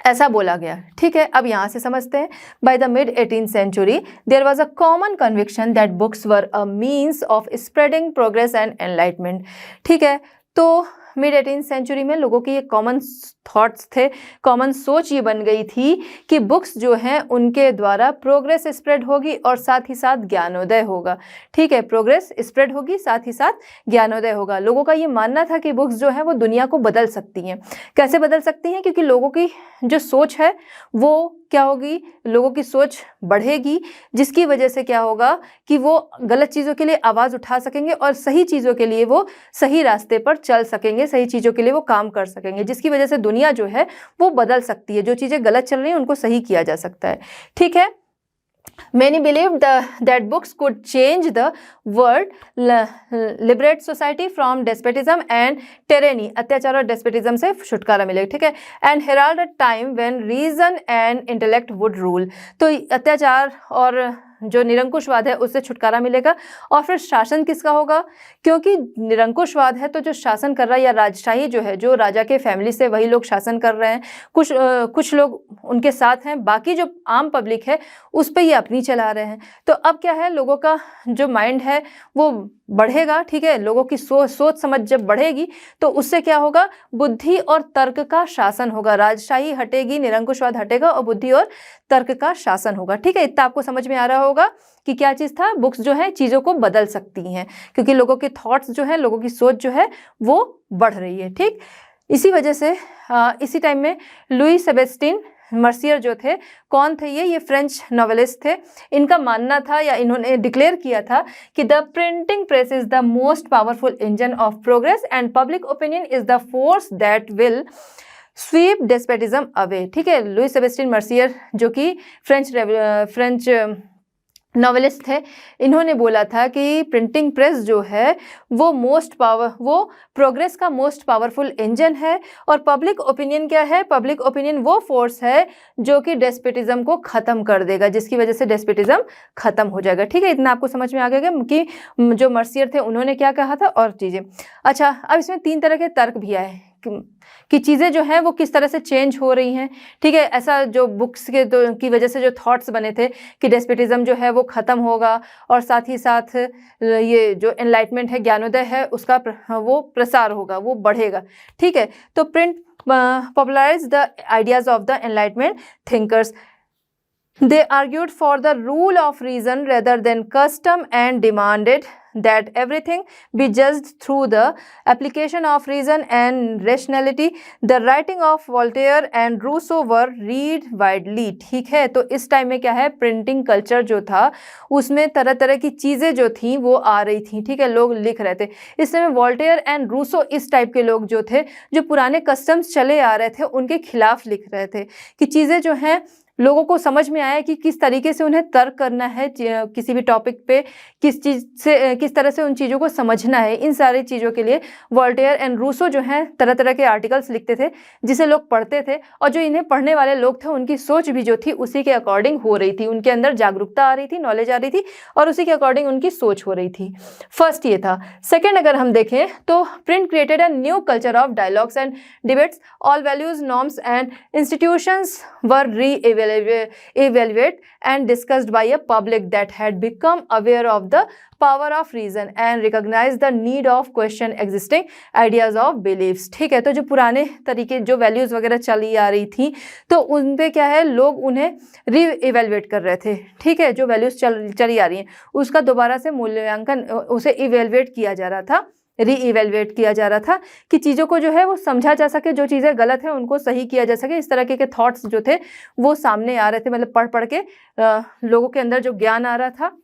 S1: ऐसा बोला गया, ठीक है। अब यहाँ से समझते हैं, by the mid 18th century there was a common conviction that books were a means of spreading progress and enlightenment, ठीक है। तो मिड 18th सेंचुरी में लोगों की ये कॉमन थॉट्स थे, कॉमन सोच ये बन गई थी कि बुक्स जो हैं उनके द्वारा प्रोग्रेस स्प्रेड होगी और साथ ही साथ ज्ञानोदय होगा, ठीक है, प्रोग्रेस स्प्रेड होगी, साथ ही साथ ज्ञानोदय होगा। लोगों का ये मानना था कि बुक्स जो है वो दुनिया को बदल सकती हैं। कैसे बदल सकती हैं? क्योंकि लोगों की जो सोच है वो क्या होगी, लोगों की सोच बढ़ेगी, जिसकी वजह से क्या होगा कि वो गलत चीज़ों के लिए आवाज़ उठा सकेंगे और सही चीज़ों के लिए वो सही रास्ते पर चल सकेंगे, सही चीज़ों के लिए वो काम कर सकेंगे, जिसकी वजह से दुनिया जो है वो बदल सकती है, जो चीज़ें गलत चल रही हैं उनको सही किया जा सकता है, ठीक है। Many believed that books could change the world, liberate society from despotism and tyranny, अत्याचार और despotism से छुटकारा मिलेगा, ठीक है, and herald a time when reason and intellect would rule। तो अत्याचार और जो निरंकुशवाद है उससे छुटकारा मिलेगा। और फिर शासन किसका होगा, क्योंकि निरंकुशवाद है तो जो शासन कर रहा है या राजशाही जो है, जो राजा के फैमिली से वही लोग शासन कर रहे हैं, कुछ लोग उनके साथ हैं, बाकी जो आम पब्लिक है उस पर ये अपनी चला रहे हैं। तो अब क्या है, लोगों का जो माइंड है वो बढ़ेगा, ठीक है, लोगों की सोच समझ जब बढ़ेगी तो उससे क्या होगा, बुद्धि और तर्क का शासन होगा, राजशाही हटेगी, निरंकुशवाद हटेगा और बुद्धि और तर्क का शासन होगा, ठीक है। इतना आपको समझ में आ रहा होगा कि क्या चीज़ था, बुक्स जो है चीज़ों को बदल सकती हैं, क्योंकि लोगों के थॉट्स जो है, लोगों की सोच जो है वो बढ़ रही है, ठीक। इसी वजह से इसी टाइम में लुई सेबेस्टियन मर्सियर जो थे, कौन थे ये फ्रेंच नॉवेलिस्ट थे। इनका मानना था या इन्होंने डिक्लेयर किया था कि the printing press is the most powerful engine of progress and public opinion is the force that will sweep despotism away, ठीक है। लुई सेबेस्टियन मर्सियर जो कि फ्रेंच नॉवेलिस्ट थे, इन्होंने बोला था कि प्रिंटिंग प्रेस जो है वो प्रोग्रेस का मोस्ट पावरफुल इंजन है, और पब्लिक ओपिनियन क्या है, पब्लिक ओपिनियन वो फोर्स है जो कि डेस्पोटिज्म को ख़त्म कर देगा, जिसकी वजह से डेस्पोटिज्म ख़त्म हो जाएगा, ठीक है। इतना आपको समझ में आ गया कि जो मर्सियर थे उन्होंने क्या कहा था और चीज़ें। अच्छा, अब इसमें 3 तरह के तर्क भी आए कि चीज़ें जो हैं वो किस तरह से चेंज हो रही हैं, ठीक है। ऐसा जो बुक्स की वजह से जो थॉट्स बने थे कि डेस्पोटिज्म जो है वो ख़त्म होगा, और साथ ही साथ ये जो एनलाइटमेंट है, ज्ञानोदय है, उसका वो प्रसार होगा, वो बढ़ेगा, ठीक है। तो print popularise the ideas of the enlightenment thinkers. They argued for the rule of reason rather than custom and demanded that everything be judged through the application of reason and rationality. The writing of Voltaire and Rousseau were read widely, ठीक है। तो इस time में क्या है, printing culture जो था उसमें तरह तरह की चीज़ें जो थी वो आ रही थी, ठीक है, लोग लिख रहे थे। इस समय वॉल्टेयर एंड रूसो इस टाइप के लोग जो थे, जो पुराने कस्टम्स चले आ रहे थे उनके खिलाफ लिख रहे थे कि चीज़ें जो हैं लोगों को समझ में आया कि किस तरीके से उन्हें तर्क करना है, किसी भी टॉपिक पे किस तरह से उन चीज़ों को समझना है। इन सारी चीज़ों के लिए वॉल्टेयर एंड रूसो जो हैं तरह तरह के आर्टिकल्स लिखते थे जिसे लोग पढ़ते थे, और जो इन्हें पढ़ने वाले लोग थे उनकी सोच भी जो थी उसी के अकॉर्डिंग हो रही थी, उनके अंदर जागरूकता आ रही थी, नॉलेज आ रही थी, और उसी के अकॉर्डिंग उनकी सोच हो रही थी। फर्स्ट ये था। सेकेंड अगर हम देखें तो print created a new culture of dialogues and debates, all values, norms and institutions were evaluated and discussed by a public that had become aware of the power of reason and recognized the need of question existing ideas of beliefs, ठीक है। तो जो पुराने तरीके जो values वगैरह चली आ रही थी तो उन पे क्या है, लोग उन्हें री इवेलुएट कर रहे थे, ठीक है। जो वैल्यूज़ चली आ रही हैं उसका दोबारा से मूल्यांकन, उसे इवेलुएट किया जा रहा था, रीइवेलुएट किया जा रहा था कि चीज़ों को जो है वो समझा जा सके, जो चीज़ें गलत हैं उनको सही किया जा सके। इस तरह के थॉट्स जो थे वो सामने आ रहे थे, मतलब पढ़ पढ़ के लोगों के अंदर जो ज्ञान आ रहा था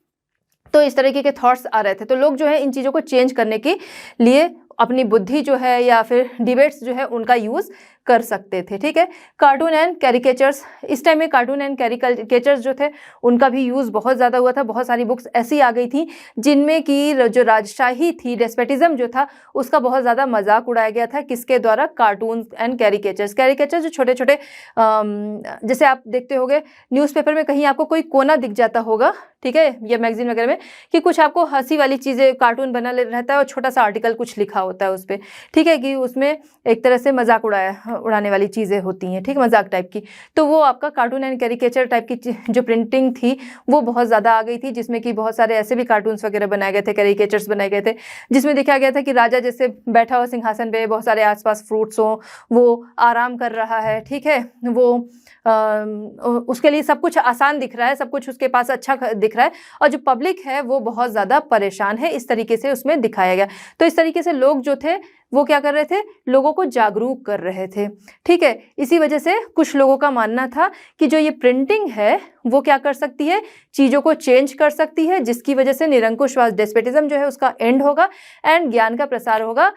S1: तो इस तरीके के थॉट्स आ रहे थे। तो लोग जो है इन चीज़ों को चेंज करने के लिए अपनी बुद्धि जो है या फिर डिबेट्स जो है उनका यूज़ कर सकते थे, ठीक है। कार्टून एंड कैरिकेचर्स, इस टाइम में कार्टून एंड कैरिकेचर्स जो थे उनका भी यूज़ बहुत ज़्यादा हुआ था। बहुत सारी बुक्स ऐसी आ गई थी जिनमें कि जो राजशाही थी, डेस्पोटिज्म जो था उसका बहुत ज़्यादा मजाक उड़ाया गया था। किसके द्वारा? Cartoon and caricatures. कैरिकेचर जो छोटे छोटे जैसे आप देखते होंगे न्यूज़पेपर में कहीं आपको कोई कोना दिख जाता होगा, ठीक है, या मैगजीन वगैरह में कि कुछ आपको हंसी वाली चीज़ें कार्टून बना रहता है और छोटा सा आर्टिकल कुछ लिखा होता है उस पर, ठीक है, कि उसमें एक तरह से मजाक उड़ाने वाली चीज़ें होती हैं, ठीक, मजाक टाइप की। तो वो आपका कार्टून एंड कैरिकेचर टाइप की जो प्रिंटिंग थी वो बहुत ज़्यादा आ गई थी, जिसमें कि बहुत सारे ऐसे भी कार्टून्स वगैरह बनाए गए थे, कैरिकेचर्स बनाए गए थे, जिसमें दिखाया गया था कि राजा जैसे बैठा हुआ सिंहासन पे, बहुत सारे आसपास फ्रूट्स हों, वो आराम कर रहा है, ठीक है, वो उसके लिए सब कुछ आसान दिख रहा है, सब कुछ उसके पास अच्छा दिख रहा है, और जो पब्लिक है वो बहुत ज़्यादा परेशान है। इस तरीके से उसमें दिखाया गया। तो इस तरीके से लोग जो थे वो क्या कर रहे थे, लोगों को जागरूक कर रहे थे, ठीक है। इसी वजह से कुछ लोगों का मानना था कि जो ये प्रिंटिंग है वो क्या कर सकती है, चीज़ों को चेंज कर सकती है, जिसकी वजह से निरंकुशवाद, डेस्पोटिज्म जो है उसका एंड होगा एंड ज्ञान का प्रसार होगा।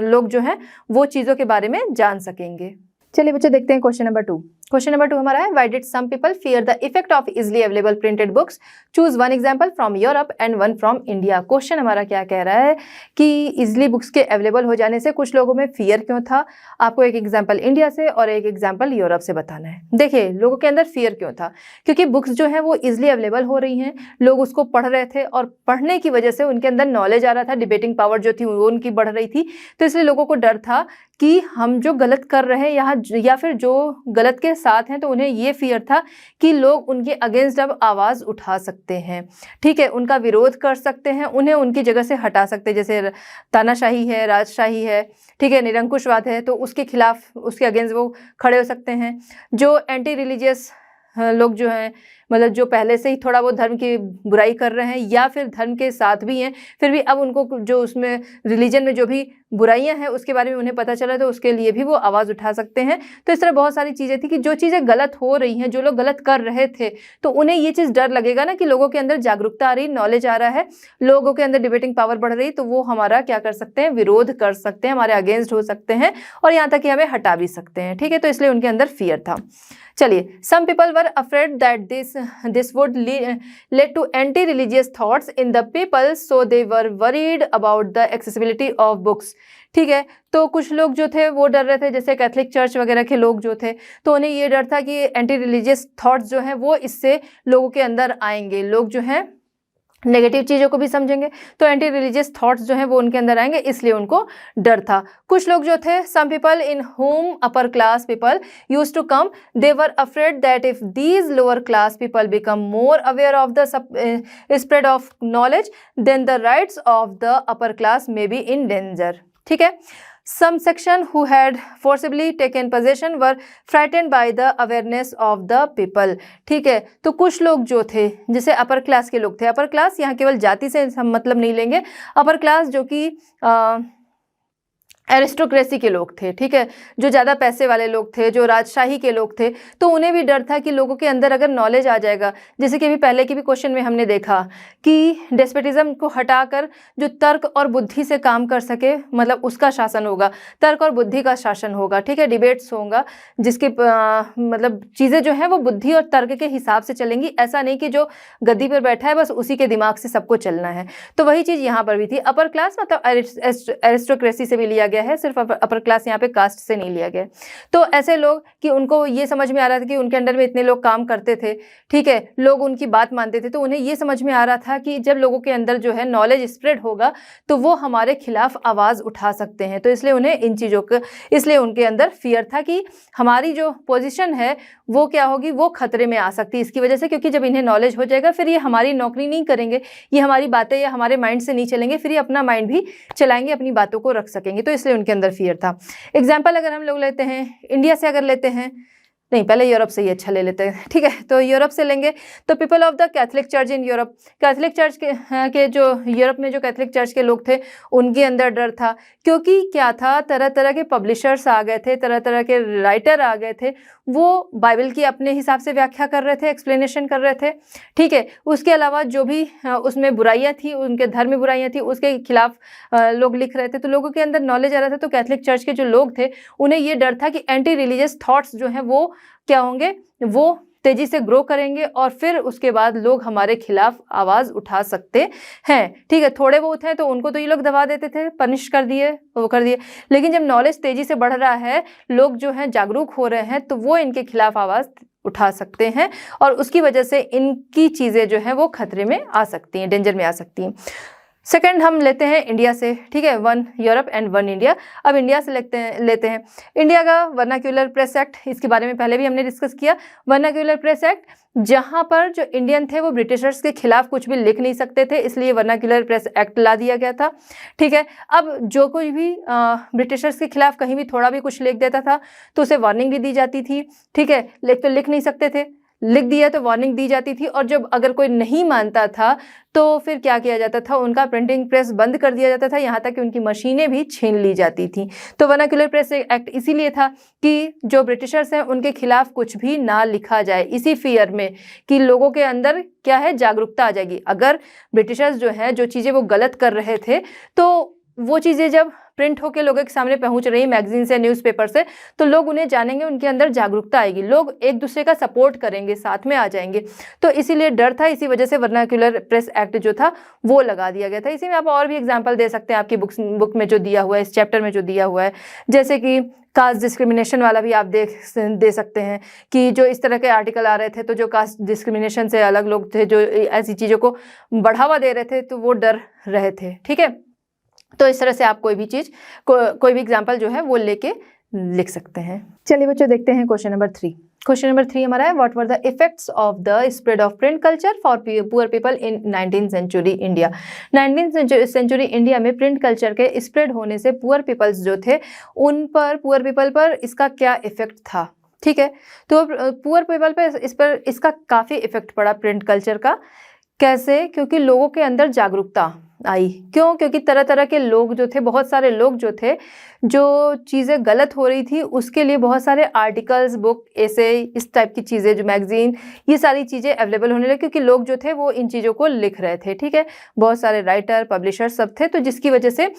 S1: लोग जो हैं वो चीज़ों के बारे में जान सकेंगे। चलिए बच्चों देखते हैं क्वेश्चन नंबर 2। क्वेश्चन नंबर 2 हमारा है, why did some people fear the effect of easily available printed books, choose one example from Europe and one from India. Question हमारा क्या कह रहा है कि इजिली बुक्स के अवेलेबल हो जाने से कुछ लोगों में फियर क्यों था। आपको एक एग्जाम्पल इंडिया से और एक एग्जाम्पल यूरोप से बताना है। देखिए लोगों के अंदर फियर क्यों था, क्योंकि बुक्स जो है वो इजिली अवेलेबल हो रही हैं, लोग उसको पढ़ रहे थे और पढ़ने की वजह से उनके अंदर नॉलेज आ रहा था, डिबेटिंग पावर जो थी वो उनकी बढ़ रही थी। तो इसलिए लोगों को डर था कि हम जो गलत कर रहे हैं यहाँ या फिर जो गलत के साथ हैं, तो उन्हें ये फियर था कि लोग उनके अगेंस्ट अब आवाज़ उठा सकते हैं, ठीक है, उनका विरोध कर सकते हैं, उन्हें उनकी जगह से हटा सकते हैं। जैसे तानाशाही है, राजशाही है, ठीक है, निरंकुशवाद है, तो उसके खिलाफ उसके अगेंस्ट वो खड़े हो सकते हैं। जो एंटी रिलीजियस लोग जो हैं, मतलब जो पहले से ही थोड़ा वो धर्म की बुराई कर रहे हैं या फिर धर्म के साथ भी हैं, फिर भी अब उनको जो उसमें रिलीजन में जो भी बुराइयां हैं उसके बारे में उन्हें पता चला, तो उसके लिए भी वो आवाज़ उठा सकते हैं। तो इस तरह बहुत सारी चीज़ें थी कि जो चीज़ें गलत हो रही हैं, जो लोग गलत कर रहे थे, तो उन्हें ये चीज़ डर लगेगा ना कि लोगों के अंदर जागरूकता आ रही, नॉलेज आ रहा है, लोगों के अंदर डिबेटिंग पावर बढ़ रही, तो वो हमारा क्या कर सकते हैं, विरोध कर सकते हैं, हमारे अगेंस्ट हो सकते हैं और यहाँ तक कि हमें हटा भी सकते हैं, ठीक है। तो इसलिए उनके अंदर फियर था। चलिए, some people were afraid that this would led to anti religious thoughts in the people, so they were worried about the accessibility of books, ठीक है। तो कुछ लोग जो थे वो डर रहे थे, जैसे कैथलिक चर्च वगैरह के लोग जो थे, तो उन्हें ये डर था कि एंटी रिलीजियस थॉट्स जो हैं वो इससे लोगों के अंदर आएंगे, लोग जो हैं नेगेटिव चीज़ों को भी समझेंगे, तो एंटी रिलीजियस थॉट्स जो हैं वो उनके अंदर आएंगे, इसलिए उनको डर था। कुछ लोग जो थे, some people in whom upper class people use to come, they were afraid that if these lower class people become more aware of the spread of knowledge then the rights of the upper class may be in danger, ठीक है। Some section who had forcibly taken possession were frightened by the awareness of the people, ठीक है। तो कुछ लोग जो थे, जैसे अपर क्लास के लोग थे, अपर क्लास यहाँ केवल जाति से हम मतलब नहीं लेंगे, अपर क्लास जो कि एरिस्टोक्रेसी के लोग थे, ठीक है, जो ज़्यादा पैसे वाले लोग थे, जो राजशाही के लोग थे, तो उन्हें भी डर था कि लोगों के अंदर अगर नॉलेज आ जाएगा, जैसे कि अभी पहले के भी क्वेश्चन में हमने देखा कि डेस्पोटिज्म को हटाकर जो तर्क और बुद्धि से काम कर सके, मतलब उसका शासन होगा, तर्क और बुद्धि का शासन होगा, ठीक है, डिबेट्स होगा, जिसके मतलब चीज़ें जो हैं वो बुद्धि और तर्क के हिसाब से चलेंगी, ऐसा नहीं कि जो गद्दी पर बैठा है बस उसी के दिमाग से सबको चलना है। तो वही चीज़ यहाँ पर भी थी। अपर क्लास मतलब एरिस्टोक्रेसी से भी लिया गया है, सिर्फ अपर क्लास यहाँ पे कास्ट से नहीं लिया गया। तो ऐसे लोग कि उनको ये समझ में आ रहा था कि उनके अंडर में इतने लोग काम करते थे, ठीक है, लोग उनकी बात मानते थे, तो उन्हें ये समझ में आ रहा था कि जब लोगों के अंदर जो है नॉलेज स्प्रेड होगा तो वो हमारे खिलाफ आवाज़ उठा सकते हैं। तो इसलिए उन्हें इन चीज़ों का, इसलिए उनके अंदर फियर था कि हमारी जो पोजीशन है वो क्या होगी, वो खतरे में आ सकती है इसकी वजह से, क्योंकि जब इन्हें नॉलेज हो जाएगा फिर ये हमारी नौकरी नहीं करेंगे, ये हमारी बातें या हमारे माइंड से नहीं चलेंगे, फिर ये अपना माइंड भी चलाएंगे, अपनी बातों को रख सकेंगे। तो इसलिए उनके अंदर फियर था। एग्जाम्पल अगर हम लोग लेते हैं इंडिया से, अगर लेते हैं, नहीं पहले यूरोप से ही अच्छा ले लेते हैं, ठीक है। तो यूरोप से लेंगे तो people of the Catholic church in Europe, Catholic church के जो यूरोप में जो कैथलिक चर्च के लोग थे उनके अंदर डर था, क्योंकि क्या था, तरह तरह के पब्लिशर्स आ गए थे, तरह तरह के राइटर आ गए थे, वो बाइबल की अपने हिसाब से व्याख्या कर रहे थे, एक्सप्लेनेशन कर रहे थे, ठीक है। उसके अलावा जो भी उसमें बुराइयाँ थी, उनके धर्म में बुराइयाँ थी, उसके खिलाफ लोग लिख रहे थे, तो लोगों के अंदर नॉलेज आ रहा था। तो कैथलिक चर्च के जो लोग थे उन्हें ये डर था कि एंटी रिलीजियस थॉट्स जो हैं वो क्या होंगे, वो तेजी से ग्रो करेंगे और फिर उसके बाद लोग हमारे खिलाफ आवाज़ उठा सकते हैं, ठीक है। थोड़े बहुत हैं तो उनको तो ये लोग दबा देते थे, पनिश कर दिए, वो कर दिए, लेकिन जब नॉलेज तेजी से बढ़ रहा है, लोग जो हैं जागरूक हो रहे हैं, तो वो इनके खिलाफ आवाज़ उठा सकते हैं और उसकी वजह से इनकी चीज़ें जो हैं वो खतरे में आ सकती हैं, डेंजर में आ सकती हैं। सेकंड हम लेते हैं इंडिया से, ठीक है, one Europe and one India. अब इंडिया से लेते हैं इंडिया का वर्नाक्यूलर प्रेस एक्ट, इसके बारे में पहले भी हमने डिस्कस किया। वर्नाक्यूलर प्रेस एक्ट, जहाँ पर जो इंडियन थे वो ब्रिटिशर्स के खिलाफ कुछ भी लिख नहीं सकते थे, इसलिए वर्नाक्यूलर प्रेस एक्ट ला दिया गया था, ठीक है। अब जो कोई भी ब्रिटिशर्स के खिलाफ कहीं भी थोड़ा भी कुछ लिख देता था तो उसे वार्निंग भी दी जाती थी, ठीक है। लिख नहीं सकते थे, लिख दिया तो वार्निंग दी जाती थी, और जब अगर कोई नहीं मानता था तो फिर क्या किया जाता था, उनका प्रिंटिंग प्रेस बंद कर दिया जाता था, यहाँ तक कि उनकी मशीनें भी छीन ली जाती थी। तो वर्नाक्यूलर प्रेस एक्ट इसीलिए था कि जो ब्रिटिशर्स हैं उनके खिलाफ कुछ भी ना लिखा जाए, इसी फियर में कि लोगों के अंदर क्या है, जागरूकता आ जाएगी। अगर ब्रिटिशर्स जो हैं जो चीज़ें वो गलत कर रहे थे तो वो चीज़ें जब प्रिंट होकर लोगों के सामने पहुंच रही मैगजीन से, न्यूज़पेपर से, तो लोग उन्हें जानेंगे, उनके अंदर जागरूकता आएगी, लोग एक दूसरे का सपोर्ट करेंगे, साथ में आ जाएंगे। तो इसीलिए डर था, इसी वजह से वर्नाक्युलर प्रेस एक्ट जो था वो लगा दिया गया था। इसी में आप और भी एग्जाम्पल दे सकते हैं, आपकी बुक में जो दिया हुआ है, इस चैप्टर में जो दिया हुआ है, जैसे कि कास्ट डिस्क्रिमिनेशन वाला भी आप दे सकते हैं कि जो इस तरह के आर्टिकल आ रहे थे, तो जो कास्ट डिस्क्रिमिनेशन से अलग लोग थे, जो ऐसी चीज़ों को बढ़ावा दे रहे थे, तो वो डर रहे थे। ठीक है, तो इस तरह से आप कोई भी चीज़ कोई भी एग्जाम्पल जो है वो लेके लिख सकते हैं। चलिए बच्चों, देखते हैं क्वेश्चन नंबर 3। क्वेश्चन नंबर 3 हमारा है, what were the effects of the spread of print culture for poor people in 19th century India. 19th century India में प्रिंट कल्चर के स्प्रेड होने से पुअर पीपल्स जो थे उन पर, पुअर पीपल पर इसका क्या इफेक्ट था। ठीक है, तो पुअर पीपल पर इसका काफ़ी इफेक्ट पड़ा प्रिंट कल्चर का। कैसे? क्योंकि लोगों के अंदर जागरूकता आई। क्यों? क्योंकि तरह तरह के लोग जो थे, बहुत सारे लोग जो थे, जो चीज़ें गलत हो रही थी उसके लिए बहुत सारे आर्टिकल्स, बुक, ऐसे इस टाइप की चीज़ें, जो मैगजीन, ये सारी चीज़ें अवेलेबल होने लगी, क्योंकि लोग जो थे वो इन चीज़ों को लिख रहे थे। ठीक है, बहुत सारे राइटर, पब्लिशर सब थे, तो जिसकी वजह से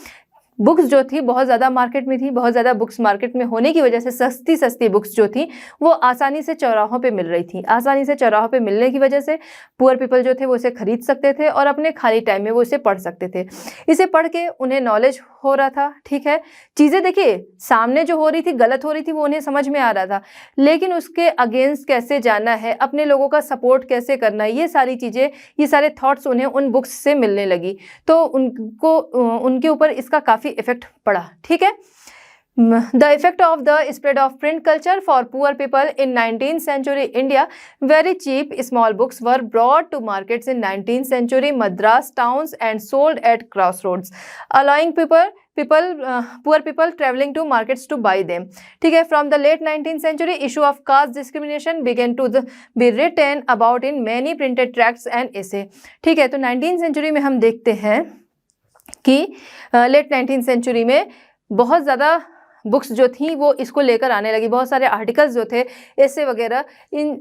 S1: बुक्स जो थी बहुत ज़्यादा मार्केट में थी। बहुत ज़्यादा बुक्स मार्केट में होने की वजह से सस्ती सस्ती बुक्स जो थी वो आसानी से चौराहों पे मिल रही थी। आसानी से चौराहों पे मिलने की वजह से पुअर पीपल जो थे वो इसे खरीद सकते थे और अपने खाली टाइम में वो इसे पढ़ सकते थे। इसे पढ़ के उन्हें नॉलेज हो रहा था। ठीक है, चीज़ें देखिए सामने जो हो रही थी, गलत हो रही थी, वो उन्हें समझ में आ रहा था, लेकिन उसके अगेंस्ट कैसे जाना है, अपने लोगों का सपोर्ट कैसे करना है, ये सारी चीज़ें, ये सारे थॉट्स उन्हें उन बुक्स से मिलने लगी, तो उनके ऊपर इसका काफ़ी इफेक्ट पड़ा। ठीक है, The effect of the spread of print culture for poor people in 19th century India. Very cheap small books were brought to markets in 19th century Madras towns and sold at crossroads, allowing poor people traveling to markets to buy them. ठीक है, from the late 19th century, issue of caste discrimination began to be written about in many printed tracts and essay. ठीक है, तो 19th century में हम देखते हैं कि लेट 19th सेंचुरी में बहुत ज़्यादा बुक्स जो थी वो इसको लेकर आने लगी। बहुत सारे आर्टिकल्स जो थे, ऐसे वगैरह, इन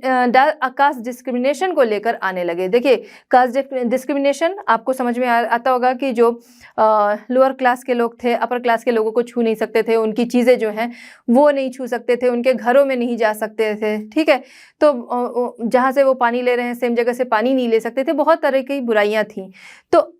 S1: कास्ट डिस्क्रिमिनेशन को लेकर आने लगे। देखिए, कास्ट डिस्क्रिमिनेशन आपको समझ में आता होगा कि जो लोअर क्लास के लोग थे, अपर क्लास के लोगों को छू नहीं सकते थे, उनकी चीज़ें जो हैं वो नहीं छू सकते थे, उनके घरों में नहीं जा सकते थे। ठीक है, तो जहाँ से वो पानी ले रहे हैं सेम जगह से पानी नहीं ले सकते थे, बहुत तरह की बुराइयाँ थीं। तो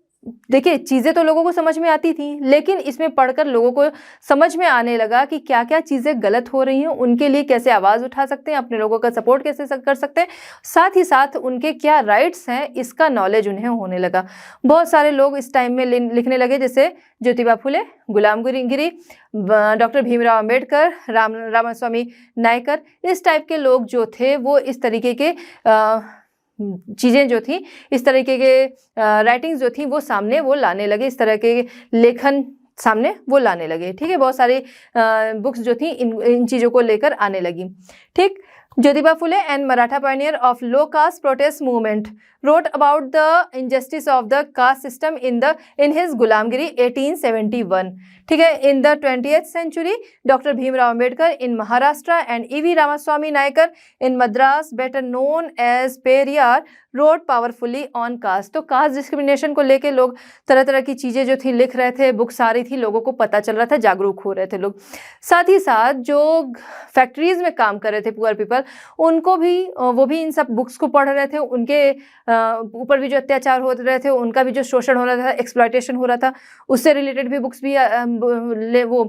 S1: देखिए, चीज़ें तो लोगों को समझ में आती थी, लेकिन इसमें पढ़कर लोगों को समझ में आने लगा कि क्या क्या चीज़ें गलत हो रही हैं, उनके लिए कैसे आवाज़ उठा सकते हैं, अपने लोगों का सपोर्ट कैसे कर सकते हैं, साथ ही साथ उनके क्या राइट्स हैं, इसका नॉलेज उन्हें होने लगा। बहुत सारे लोग इस टाइम में लिखने लगे, जैसे ज्योतिबा फुले, गुलाम गिरी, डॉक्टर भीमराव अम्बेडकर, रामास्वामी नायकर, इस टाइप के लोग जो थे वो इस तरीके के चीज़ें जो थी, इस तरीके के राइटिंग्स जो थी वो सामने वो लाने लगे, इस तरह के लेखन सामने वो लाने लगे। ठीक है, बहुत सारी बुक्स जो थी इन चीज़ों को लेकर आने लगी। ठीक, Jyotiba Phule and Maratha pioneer of low caste protest movement wrote about the injustice of the caste system in his Gulamgiri 1871. ठीक है, in the 20th century, Dr. Bhimrao Ambedkar in Maharashtra and E.V. Ramaswamy Naikar in Madras, better known as Periyar, wrote powerfully on caste. तो caste discrimination को लेके लोग तरह तरह की चीज़ें जो थी लिख रहे थे, बुक्स आ रही थी, लोगों को पता चल रहा था, जागरूक हो रहे थे लोग। साथ ही साथ जो फैक्ट्रीज में काम कर रहे थे पुअर पीपल, उनको भी वो भी इन सब बुक्स को पढ़ रहे थे, उनके ऊपर भी जो अत्याचार हो रहे थे, उनका भी जो शोषण हो रहा था, एक्सप्लॉयटेशन हो रहा था, उससे रिलेटेड भी बुक्स भी वो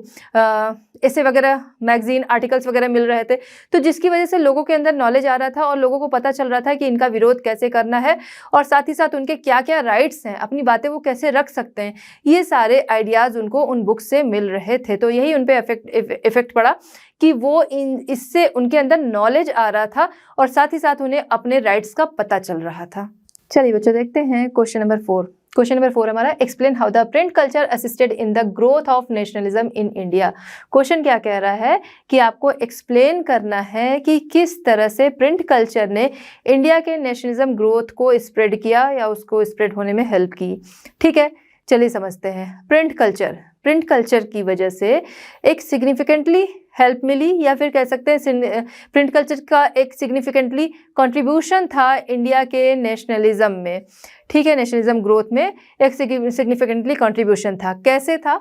S1: ऐसे वगैरह मैगजीन आर्टिकल्स वगैरह मिल रहे थे, तो जिसकी वजह से लोगों के अंदर नॉलेज आ रहा था और लोगों को पता चल रहा था कि इनका विरोध कैसे करना है और साथ ही साथ उनके क्या क्या राइट्स हैं, अपनी बातें वो कैसे रख सकते हैं, ये सारे आइडियाज़ उनको उन बुक्स से मिल रहे थे। तो यही उन पर इफेक्ट पड़ा कि वो इससे उनके अंदर नॉलेज आ रहा था और साथ ही साथ उन्हें अपने राइट्स का पता चल रहा था। चलिए बच्चों, देखते हैं क्वेश्चन नंबर 4। क्वेश्चन नंबर 4 हमारा, explain how the print culture assisted in the growth of nationalism in India. Question क्या कह रहा है कि आपको एक्सप्लेन करना है कि किस तरह से प्रिंट कल्चर ने इंडिया के नेशनलिज्म ग्रोथ को स्प्रेड किया या उसको स्प्रेड होने में हेल्प की। ठीक है, चलिए समझते हैं। प्रिंट कल्चर की वजह से एक सिग्निफिकेंटली हेल्प मिली, या फिर कह सकते हैं प्रिंट कल्चर का एक सिग्निफिकेंटली कंट्रीब्यूशन था इंडिया के नेशनलिज्म में, ठीक है, नेशनलिज्म ग्रोथ में एक सिग्निफिकेंटली कंट्रीब्यूशन था। कैसे था?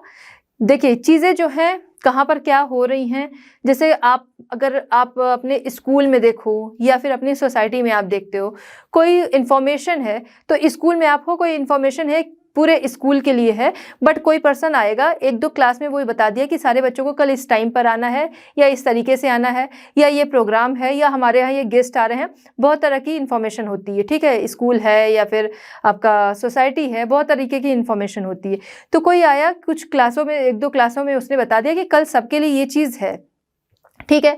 S1: देखिए, चीज़ें जो हैं कहाँ पर क्या हो रही हैं, जैसे अगर आप अपने स्कूल में देखो या फिर अपनी सोसाइटी में आप देखते हो, कोई इन्फॉर्मेशन है तो स्कूल में आपको कोई इन्फॉर्मेशन है पूरे स्कूल के लिए है, बट कोई पर्सन आएगा 1-2 क्लास में वो बता दिया कि सारे बच्चों को कल इस टाइम पर आना है, या इस तरीके से आना है, या ये प्रोग्राम है, या हमारे यहाँ ये गेस्ट आ रहे हैं। बहुत तरह की इन्फॉर्मेशन होती है, ठीक है, स्कूल है या फिर आपका सोसाइटी है, बहुत तरीके की इन्फॉर्मेशन होती है। तो कोई आया कुछ क्लासों में, 1-2 क्लासों में उसने बता दिया कि कल सबके लिए ये चीज़ है, ठीक है,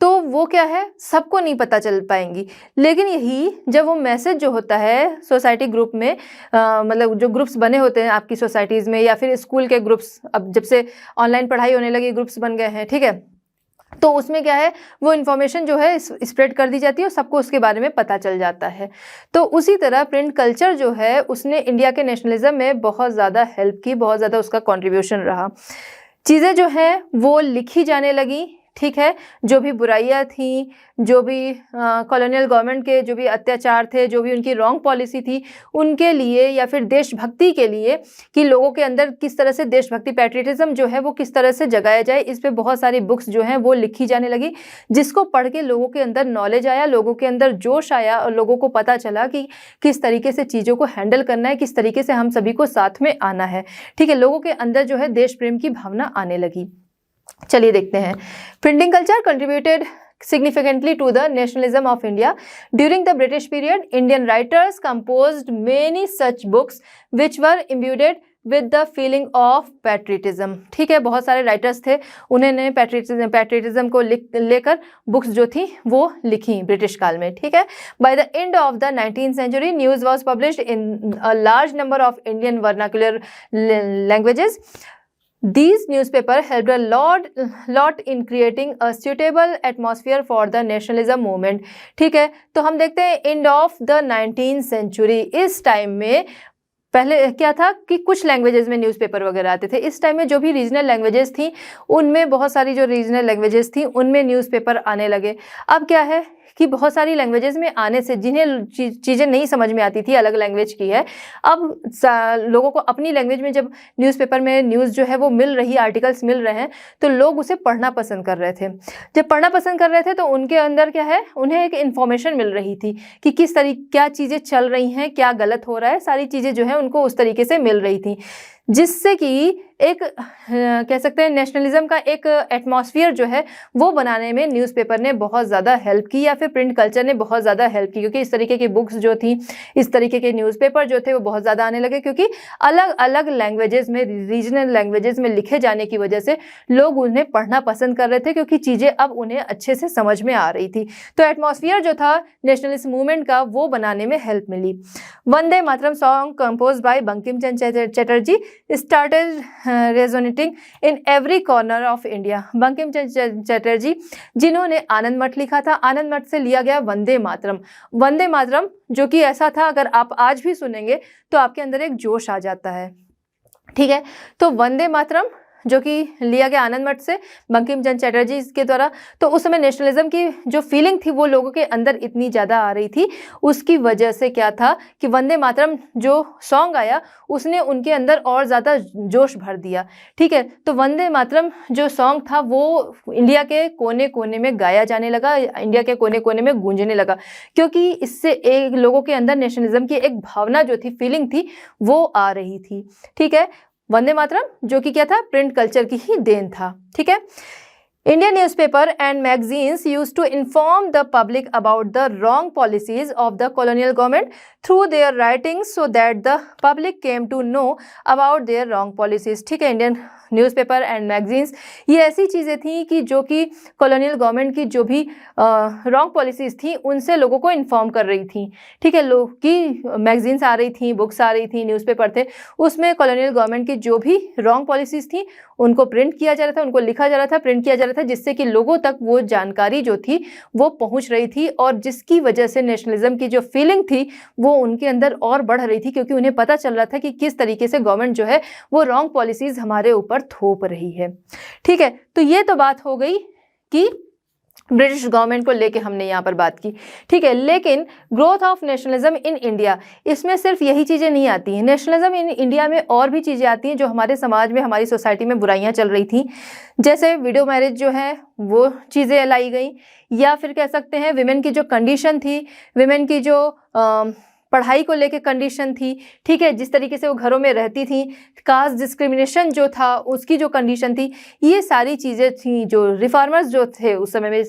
S1: तो वो क्या है, सबको नहीं पता चल पाएंगी। लेकिन यही जब वो मैसेज जो होता है सोसाइटी ग्रुप में, मतलब जो ग्रुप्स बने होते हैं आपकी सोसाइटीज़ में या फिर स्कूल के ग्रुप्स, अब जब से ऑनलाइन पढ़ाई होने लगी ग्रुप्स बन गए हैं, ठीक है, तो उसमें क्या है, वो इन्फॉर्मेशन जो है स्प्रेड कर दी जाती है और सबको उसके बारे में पता चल जाता है। तो उसी तरह प्रिंट कल्चर जो है उसने इंडिया के नेशनलिज्म में बहुत ज़्यादा हेल्प की, बहुत ज़्यादा उसका कॉन्ट्रीब्यूशन रहा। चीज़ें जो हैं वो लिखी जाने लगी, ठीक है, जो भी बुराइयां थी, जो भी कॉलोनियल गवर्नमेंट के जो भी अत्याचार थे, जो भी उनकी रॉन्ग पॉलिसी थी उनके लिए, या फिर देशभक्ति के लिए कि लोगों के अंदर किस तरह से देशभक्ति, पैट्रियटिज्म जो है वो किस तरह से जगाया जाए, इस पे बहुत सारी बुक्स जो हैं वो लिखी जाने लगी, जिसको पढ़ के लोगों के अंदर नॉलेज आया, लोगों के अंदर जोश आया और लोगों को पता चला कि किस तरीके से चीज़ों को हैंडल करना है, किस तरीके से हम सभी को साथ में आना है, ठीक है, लोगों के अंदर जो है देश प्रेम की भावना आने लगी। चलिए देखते हैं। Printing culture contributed significantly to the nationalism of India. During the British period, Indian writers composed many such books which were imbued with the feeling of patriotism. ठीक है, बहुत सारे राइटर्स थे, उन्होंने पैट्रियटिज्म को लेकर बुक्स जो थी वो लिखी ब्रिटिश काल में, ठीक है। By the end of the 19th century, news was published in a large number of Indian vernacular languages. These newspapers helped a lot in creating a suitable atmosphere for the nationalism movement. ठीक है, तो हम देखते हैं end of the 19th century, इस time में पहले क्या था कि कुछ लैंग्वेजेस में न्यूज़पेपर वगैरह आते थे। इस टाइम में जो भी रीजनल लैंग्वेजेस थी उनमें, बहुत सारी जो रीजनल लैंग्वेजेस थी उनमें न्यूज़पेपर आने लगे। अब क्या है कि बहुत सारी लैंग्वेजेस में आने से जिन्हें चीज़ें नहीं समझ में आती थी, अलग लैंग्वेज की है, अब लोगों को अपनी लैंग्वेज में जब न्यूज़पेपर में न्यूज़ जो है वो मिल रही, आर्टिकल्स मिल रहे हैं, तो लोग उसे पढ़ना पसंद कर रहे थे। जब पढ़ना पसंद कर रहे थे तो उनके अंदर क्या है, उन्हें एक इन्फॉर्मेशन मिल रही थी कि किस तरीके क्या चीज़ें चल रही हैं, क्या गलत हो रहा है, सारी चीज़ें जो है उनको उस तरीके से मिल रही थी, जिससे कि एक कह सकते हैं नेशनलिज्म का एक एटमॉस्फेयर जो है वो बनाने में न्यूज़पेपर ने बहुत ज़्यादा हेल्प की, या फिर प्रिंट कल्चर ने बहुत ज़्यादा हेल्प की, क्योंकि इस तरीके की बुक्स जो थी, इस तरीके के न्यूज़पेपर जो थे वो बहुत ज़्यादा आने लगे, क्योंकि अलग अलग लैंग्वेजेस में, रीजनल लैंग्वेजेस में लिखे जाने की वजह से लोग उन्हें पढ़ना पसंद कर रहे थे, क्योंकि चीज़ें अब उन्हें अच्छे से समझ में आ रही थी। तो एटमॉस्फेयर जो था नेशनलिस्ट मूवमेंट का वो बनाने में हेल्प मिली। Vande Mataram song compose by Bankim Chandra Chatterjee started resonating in every corner of India. Bankim Chandra Chatterjee जिन्होंने आनंद मठ लिखा था, आनंद मठ से लिया गया वंदे मातरम। वंदे मातरम जो कि ऐसा था, अगर आप आज भी सुनेंगे तो आपके अंदर एक जोश आ जाता है, ठीक है। तो वंदे मातरम जो कि लिया गया आनंद मठ से बंकिम चंद्र चटर्जी के द्वारा, तो उस समय नेशनलिज्म की जो फीलिंग थी वो लोगों के अंदर इतनी ज़्यादा आ रही थी, उसकी वजह से क्या था कि वंदे मातरम जो सॉन्ग आया उसने उनके अंदर और ज़्यादा जोश भर दिया, ठीक है। तो वंदे मातरम जो सॉन्ग था वो इंडिया के कोने कोने में गाया जाने लगा, इंडिया के कोने कोने में गूंजने लगा, क्योंकि इससे एक लोगों के अंदर नेशनलिज्म की एक भावना जो थी, फीलिंग थी, वो आ रही थी, ठीक है। वंदे मातरम जो कि क्या था, प्रिंट कल्चर की ही देन था, ठीक है। Indian newspaper and magazines used to inform the public about the wrong policies of the colonial government through their writings, so that the public came to know about their wrong policies. ठीक है, Indian newspaper and magazines ये ऐसी चीज़ें थी कि जो कि colonial government की जो भी रॉन्ग पॉलिसीज़ थी उनसे लोगों को इन्फॉर्म कर रही थी, ठीक है। लोग की मैगजीन्स आ रही थी, बुक्स आ रही थी, न्यूज़पेपर थे, उसमें कॉलोनियल गवर्नमेंट की जो भी रॉन्ग पॉलिसीज़ थी उनको प्रिंट किया जा रहा था, उनको लिखा जा रहा था, प्रिंट किया जा रहा था, जिससे कि लोगों तक वो जानकारी जो थी वो पहुंच रही थी, और जिसकी वजह से नेशनलिज्म की जो फीलिंग थी वो उनके अंदर और बढ़ रही थी, क्योंकि उन्हें पता चल रहा था कि किस तरीके से गवर्नमेंट जो है वो रॉन्ग पॉलिसीज़ हमारे ऊपर थोप रही है, ठीक है। तो ये तो बात हो गई कि ब्रिटिश गवर्नमेंट को लेके हमने यहाँ पर बात की, ठीक है। लेकिन growth of nationalism in India, इसमें सिर्फ यही चीज़ें नहीं आती हैं। नेशनलिज्म इन इंडिया में और भी चीज़ें आती हैं जो हमारे समाज में, हमारी सोसाइटी में बुराइयां चल रही थी, जैसे विडो मैरिज जो है वो चीज़ें लाई गई, या फिर कह सकते हैं विमेन की जो कंडीशन थी, विमेन की जो पढ़ाई को लेके कंडीशन थी, ठीक है, जिस तरीके से वो घरों में रहती थी, कास्ट डिस्क्रिमिनेशन जो था उसकी जो कंडीशन थी, ये सारी चीज़ें थी। जो रिफॉर्मर्स जो थे उस समय में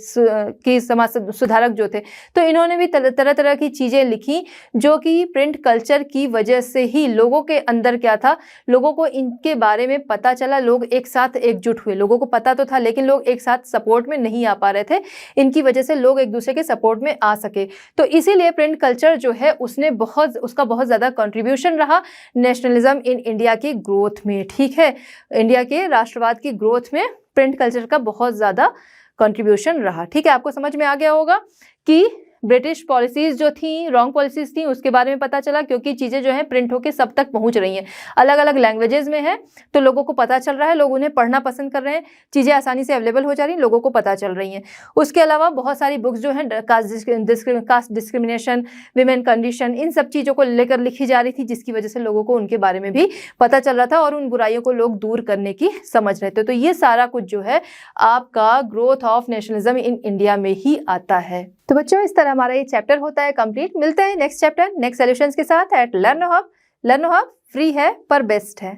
S1: की समाज सुधारक जो थे, तो इन्होंने भी तरह तरह की चीज़ें लिखी जो कि प्रिंट कल्चर की वजह से ही लोगों के अंदर क्या था, लोगों को इनके बारे में पता चला, लोग एक साथ एकजुट हुए। लोगों को पता तो था लेकिन लोग एक साथ सपोर्ट में नहीं आ पा रहे थे, इनकी वजह से लोग एक दूसरे के सपोर्ट में आ सके। तो इसीलिए प्रिंट कल्चर जो है उसका बहुत ज़्यादा कंट्रीब्यूशन रहा नेशनलिज्म इन इंडिया की ग्रोथ में, ठीक है। इंडिया के राष्ट्रवाद की ग्रोथ में प्रिंट कल्चर का बहुत ज़्यादा कंट्रीब्यूशन रहा, ठीक है। आपको समझ में आ गया होगा कि ब्रिटिश पॉलिसीज़ जो थी, रॉन्ग पॉलिसीज़ थी, उसके बारे में पता चला, क्योंकि चीज़ें जो हैं प्रिंट होके सब तक पहुंच रही हैं, अलग अलग लैंग्वेजेस में है, तो लोगों को पता चल रहा है, लोग उन्हें पढ़ना पसंद कर रहे हैं, चीज़ें आसानी से अवेलेबल हो जा रही हैं, लोगों को पता चल रही हैं। उसके अलावा बहुत सारी बुक्स जो हैं कास्ट डिस्क्रिमिनेशन, विमेन कंडीशन, इन सब चीज़ों को लेकर लिखी जा रही थी, जिसकी वजह से लोगों को उनके बारे में भी पता चल रहा था और उन बुराइयों को लोग दूर करने की समझ रहे थे। तो ये सारा कुछ जो है आपका growth of nationalism in India में ही आता है। तो बच्चों, इस तरह हमारा ये चैप्टर होता है कंप्लीट। मिलते हैं नेक्स्ट चैप्टर नेक्स्ट सॉल्यूशंस के साथ at Learno hub. Learno hub free है पर बेस्ट है।